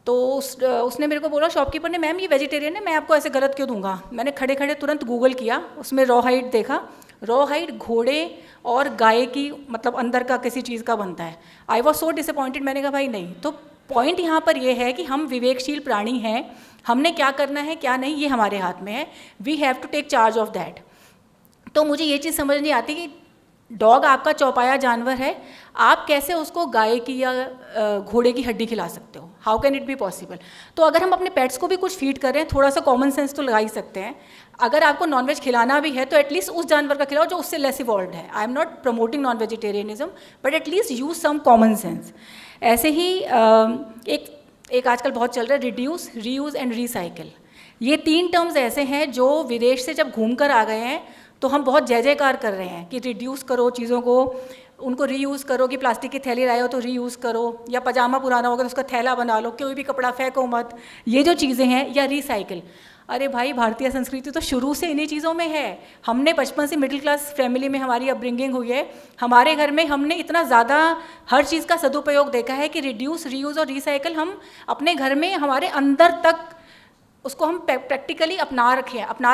तो उसने मेरे को बोला, शॉपकीपर ने, मैम ये वेजिटेरियन है, मैं आपको ऐसे गलत क्यों दूंगा। मैंने खड़े खड़े तुरंत गूगल किया, उसमें रॉ हाइड देखा। रॉ हाइड घोड़े और गाय की, मतलब अंदर का किसी चीज़ का बनता है। I was so disappointed. मैंने कहा भाई नहीं। तो पॉइंट यहाँ पर ये है कि हम विवेकशील प्राणी हैं, हमने क्या करना है क्या नहीं ये हमारे हाथ में है। We have to take charge of that. तो मुझे ये चीज़ समझ नहीं आती कि डॉग आपका चौपाया जानवर है, आप कैसे उसको गाय की या घोड़े की हड्डी खिला सकते हो? How can it be possible? तो अगर हम अपने पेट्स को भी कुछ फीड कर रहे हैं, थोड़ा सा कॉमन सेंस तो लगा ही सकते हैं। अगर आपको नॉनवेज खिलाना भी है तो एटलीस्ट उस जानवर का खिलाओ जो उससे लेस इवॉल्व है। I am not promoting non vegetarianism, but at least use some common sense. ऐसे ही एक आजकल बहुत चल रहा है रिड्यूस, रीयूज़ एंड रिसाइकिल। ये 3 टर्म्स ऐसे हैं जो विदेश से जब घूम कर आ गए हैं तो हम बहुत जय जयकार कर रहे हैं कि रिड्यूस करो चीज़ों को, उनको रीयूज़ करो, कि प्लास्टिक की थैली लाए हो तो रीयूज़ करो, या पजामा पुराना होगा तो उसका थैला बना लो, कोई भी कपड़ा फेंको मत, ये जो चीज़ें हैं। या रिसाइकिल। अरे भाई, भारतीय संस्कृति तो शुरू से इन्हीं चीज़ों में है। हमने बचपन से मिडिल क्लास फैमिली में हमारी अपब्रिंगिंग हुई है, हमारे घर में हमने इतना ज़्यादा हर चीज़ का सदुपयोग देखा है कि रिड्यूस, रीयूज़ और रिसाइकिल हम अपने घर में हमारे अंदर तक उसको हम प्रैक्टिकली अपना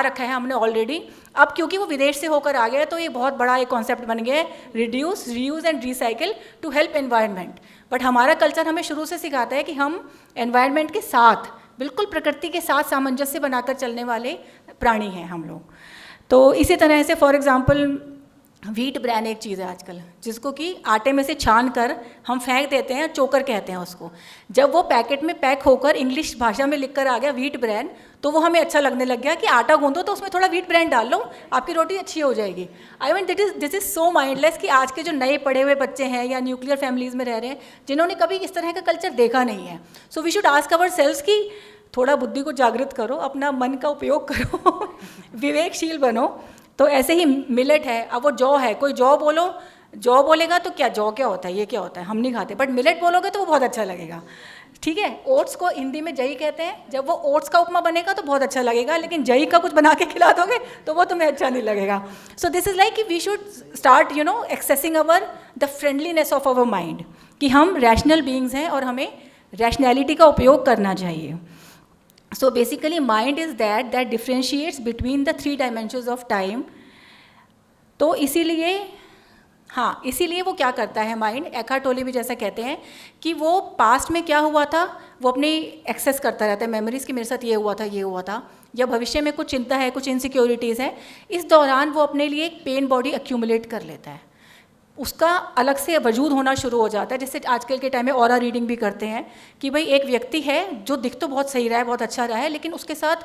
रखा है हमने ऑलरेडी। अब क्योंकि वो विदेश से होकर आ गया तो ये बहुत बड़ा एक कॉन्सेप्ट बन गया है, reduce, reuse and recycle to help environment. But हमारा कल्चर हमें शुरू से सिखाता है कि हम एनवायरनमेंट के साथ, बिल्कुल प्रकृति के साथ सामंजस्य बनाकर चलने वाले प्राणी हैं हम लोग। तो इसी तरह से फॉर एग्जांपल व्हीट ब्रैन एक चीज़ है आजकल, जिसको कि आटे में से छान कर हम फेंक देते हैं, चोकर कहते हैं उसको। जब वो पैकेट में पैक होकर इंग्लिश भाषा में लिख कर आ गया व्हीट ब्रैन, तो वो हमें अच्छा लगने लग गया कि आटा गूंदो तो उसमें थोड़ा व्हीट ब्रैन डाल लो, आपकी रोटी अच्छी हो जाएगी। I mean this is so mindless कि आज के जो नए पढ़े हुए बच्चे हैं या न्यूक्लियर फैमिलीज़ में रह रहे हैं, जिन्होंने कभी इस तरह का कल्चर देखा नहीं है। So we should ask ourselves कि थोड़ा बुद्धि को जागृत करो, अपना मन का उपयोग करो, विवेकशील बनो। तो ऐसे ही मिलेट है, अब वो जौ है, कोई जौ बोलेगा तो क्या जौ क्या होता है, ये क्या होता है, हम नहीं खाते, बट मिलेट बोलोगे तो वो बहुत अच्छा लगेगा। ठीक है, ओट्स को हिंदी में जई कहते हैं, जब वो ओट्स का उपमा बनेगा तो बहुत अच्छा लगेगा, लेकिन जई का कुछ बना के खिला दोगे तो वो तुम्हें अच्छा नहीं लगेगा। सो दिस इज़ लाइक कि we should start accessing our the friendliness of our mind, कि हम रैशनल बीइंग्स हैं और हमें रैशनैलिटी का उपयोग करना चाहिए। So basically mind is that differentiates between the 3 dimensions of time। तो इसीलिए वो क्या करता है माइंड, एकार्ट टोले भी जैसा कहते हैं कि वो पास्ट में क्या हुआ था वो अपनी एक्सेस करता रहता है मेमोरीज़ की, मेरे साथ ये हुआ था, या भविष्य में कुछ चिंता है, कुछ इनसिक्योरिटीज़ है, इस दौरान वो अपने लिए एक पेन बॉडी एक्यूमुलेट कर लेता है, उसका अलग से वजूद होना शुरू हो जाता है। जैसे आजकल के टाइम में ऑरा रीडिंग भी करते हैं कि भाई एक व्यक्ति है जो दिख तो बहुत सही रहा है, बहुत अच्छा रहा है, लेकिन उसके साथ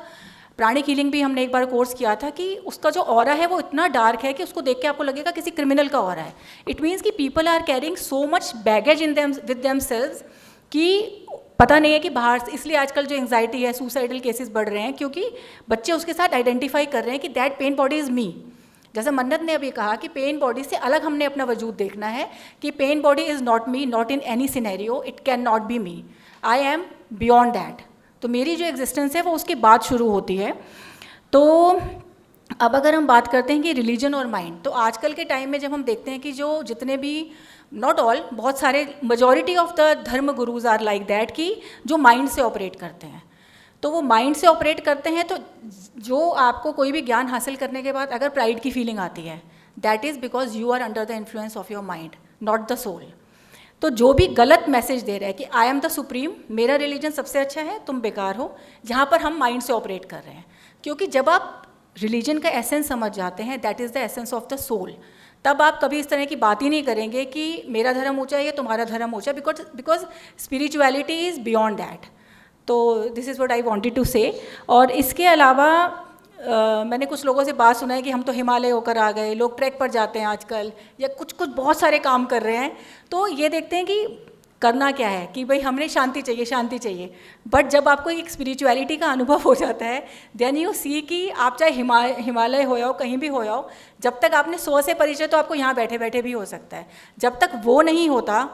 प्राणिक हीलिंग भी हमने एक बार कोर्स किया था कि उसका जो ऑरा है वो इतना डार्क है कि उसको देख के आपको लगेगा किसी क्रिमिनल का ऑरा है। इट मीन्स कि people are carrying so much baggage in them with themselves कि पता नहीं है कि बाहर से, इसलिए आजकल जो एंग्जाइटी है, सुसाइडल केसेस बढ़ रहे हैं, क्योंकि बच्चे उसके साथ आइडेंटिफाई कर रहे हैं कि that pain body is me. जैसे मन्नत ने अभी कहा कि पेन बॉडी से अलग हमने अपना वजूद देखना है, कि pen body is not me, not in any scenario, it can not be me, I am beyond that. तो मेरी जो एग्जिस्टेंस है वो उसके बाद शुरू होती है। तो अब अगर हम बात करते हैं कि रिलीजन और माइंड, तो आजकल के टाइम में जब हम देखते हैं कि जो जितने भी, नॉट ऑल, बहुत सारे, मेजॉरिटी ऑफ द धर्म गुरुज आर लाइक दैट कि जो माइंड से ऑपरेट करते हैं। तो वो माइंड से ऑपरेट करते हैं, तो जो आपको कोई भी ज्ञान हासिल करने के बाद अगर प्राइड की फीलिंग आती है, that is because you are under the influence of your mind, not the soul. तो जो भी गलत मैसेज दे रहा है कि आई एम द सुप्रीम, मेरा रिलीजन सबसे अच्छा है, तुम बेकार हो, जहाँ पर हम माइंड से ऑपरेट कर रहे हैं। क्योंकि जब आप रिलीजन का एसेंस समझ जाते हैं, that is the essence of the soul, तब आप कभी इस तरह की बात ही नहीं करेंगे कि मेरा धर्म ऊँचा है या तुम्हारा धर्म ऊँचा, because spirituality is beyond that. तो this is what I wanted to say. और इसके अलावा मैंने कुछ लोगों से बात सुना है कि हम तो हिमालय होकर आ गए, लोग ट्रैक पर जाते हैं आजकल, या कुछ बहुत सारे काम कर रहे हैं। तो ये देखते हैं कि करना क्या है, कि भाई हमने शांति चाहिए, बट जब आपको एक स्पिरिचुअलिटी का अनुभव हो जाता है, देन यू सी कि आप चाहे हिमालय हो जाओ, कहीं भी हो जाओ, जब तक आपने 100 से परिचय तो आपको यहाँ बैठे बैठे भी हो सकता है। जब तक वो नहीं होता,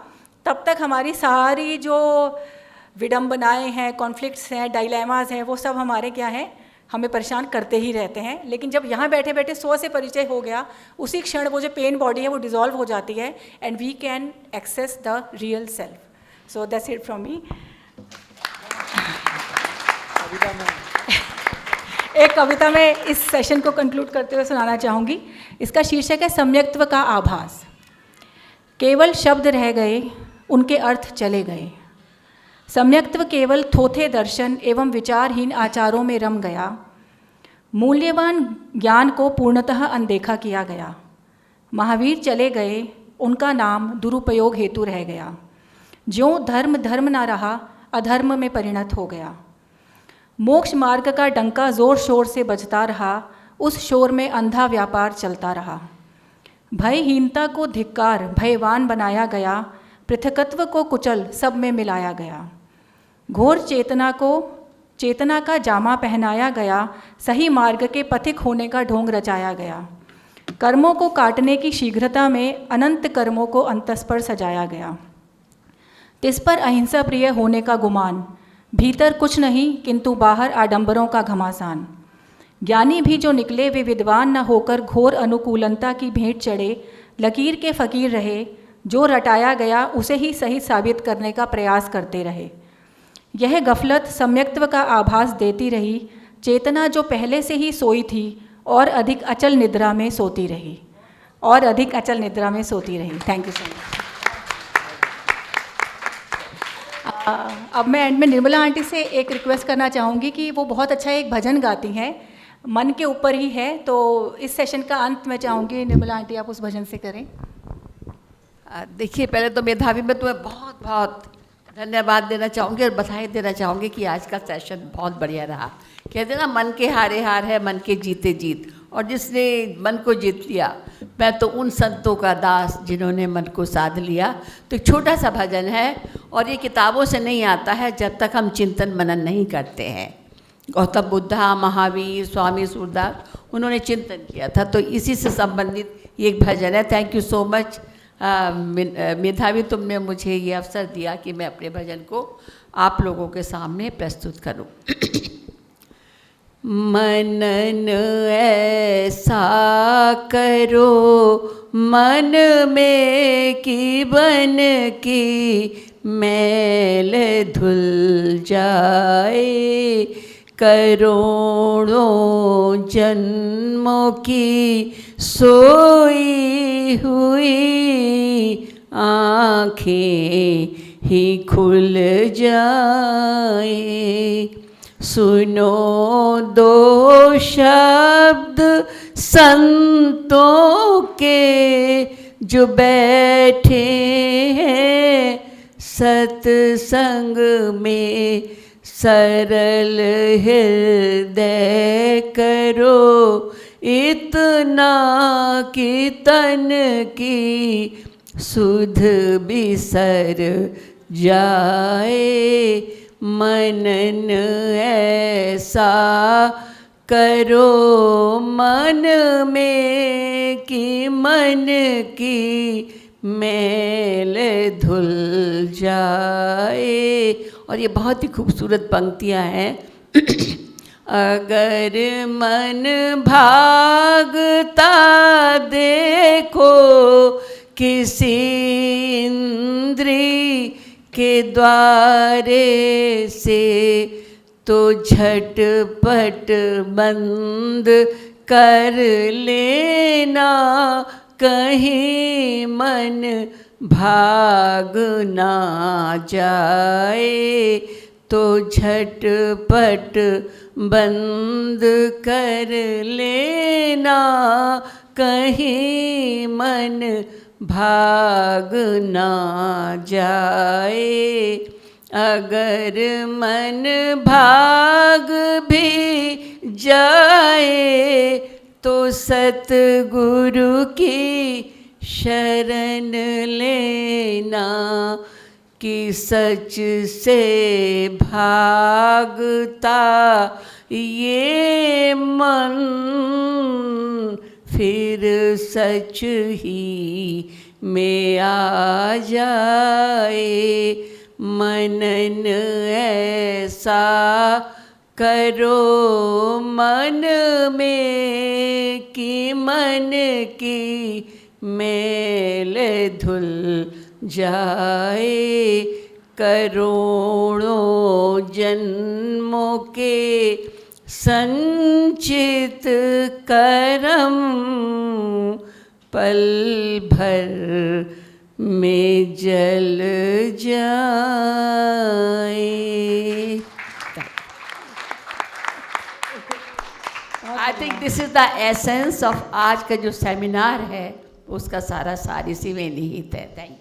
तब तक हमारी सारी जो विडंबनाएं हैं, कॉन्फ्लिक्ट्स हैं, डायलेमास हैं, वो सब हमारे क्या हैं, हमें परेशान करते ही रहते हैं। लेकिन जब यहाँ बैठे बैठे 100 से परिचय हो गया, उसी क्षण वो जो पेन बॉडी है वो डिज़ोल्व हो जाती है, and we can access the real self. So that's it from me. एक कविता मैं इस सेशन को कंक्लूड करते हुए सुनाना चाहूँगी। इसका शीर्षक है सम्यक्त्व का आभास। केवल शब्द रह गए, उनके अर्थ चले गए। सम्यक्त्व केवल थोथे दर्शन एवं विचारहीन आचारों में रम गया। मूल्यवान ज्ञान को पूर्णतः अनदेखा किया गया। महावीर चले गए, उनका नाम दुरुपयोग हेतु रह गया। ज्यों धर्म धर्म ना रहा, अधर्म में परिणत हो गया। मोक्ष मार्ग का डंका जोर शोर से बजता रहा, उस शोर में अंधा व्यापार चलता रहा। भयहीनता को धिक्कार भयवान बनाया गया, पृथकत्व को कुचल सब में मिलाया गया। घोर चेतना का जामा पहनाया गया, सही मार्ग के पथिक होने का ढोंग रचाया गया। कर्मों को काटने की शीघ्रता में अनंत कर्मों को अंतस पर सजाया गया। तिस पर अहिंसा प्रिय होने का गुमान, भीतर कुछ नहीं किंतु बाहर आडंबरों का घमासान। ज्ञानी भी जो निकले वे विद्वान न होकर घोर अनुकूलता की भेंट चढ़े। लकीर के फकीर रहे, जो रटाया गया उसे ही सही साबित करने का प्रयास करते रहे। यह गफलत सम्यक्त्व का आभास देती रही। चेतना जो पहले से ही सोई थी और अधिक अचल निद्रा में सोती रही, थैंक यू सो मच। अब मैं एंड में निर्मला आंटी से एक रिक्वेस्ट करना चाहूँगी कि वो बहुत अच्छा एक भजन गाती हैं, मन के ऊपर ही है। तो इस सेशन का अंत मैं चाहूँगी निर्मला आंटी आप उस भजन से करें। देखिए, पहले तो मेधावी मैं तुम्हें बहुत बहुत धन्यवाद देना चाहूँगी और बधाई देना चाहूँगी कि आज का सेशन बहुत बढ़िया रहा। कहते ना, मन के हारे हार है, मन के जीते जीत। और जिसने मन को जीत लिया, मैं तो उन संतों का दास जिन्होंने मन को साध लिया। तो एक छोटा सा भजन है और ये किताबों से नहीं आता है जब तक हम चिंतन मनन नहीं करते हैं। गौतम बुद्धा, महावीर, स्वामी सूरदास, उन्होंने चिंतन किया था। तो इसी से संबंधित ये एक भजन है। थैंक यू सो मच मेधावी, तुमने मुझे ये अवसर दिया कि मैं अपने भजन को आप लोगों के सामने प्रस्तुत करूं। मनन ऐसा करो मन में कि बन की मैल धुल जाए, करोड़ों जन्मों की सोई हुई आँखें ही खुल जाए। सुनो दो शब्द संतों के जो बैठे हैं सत्संग में, सरल हृदय करो इतना कि तन की सुध बिसर जाए। मनन ऐसा करो मन में कि मन की मैल धुल जाए। और ये बहुत ही खूबसूरत पंक्तियाँ हैं। अगर मन भागता देखो किसी इंद्री के द्वारे से, तो झटपट बंद कर लेना कहीं मन भाग ना जाए। तो झटपट बंद कर लेना कहीं मन भाग ना जाए। अगर मन भाग भी जाए तो सतगुरु की शरण लेना कि सच से भागता ये मन फिर सच ही में आ जाए। मनन ऐसा करो मन में कि मन की मैल धुल जाए। करोड़ों जन्मों के संचित करम पल भर में जल जाए। I think this is the essence of आज का जो सेमिनार है, उसका सारा सार इसी में निहित है। Thank you.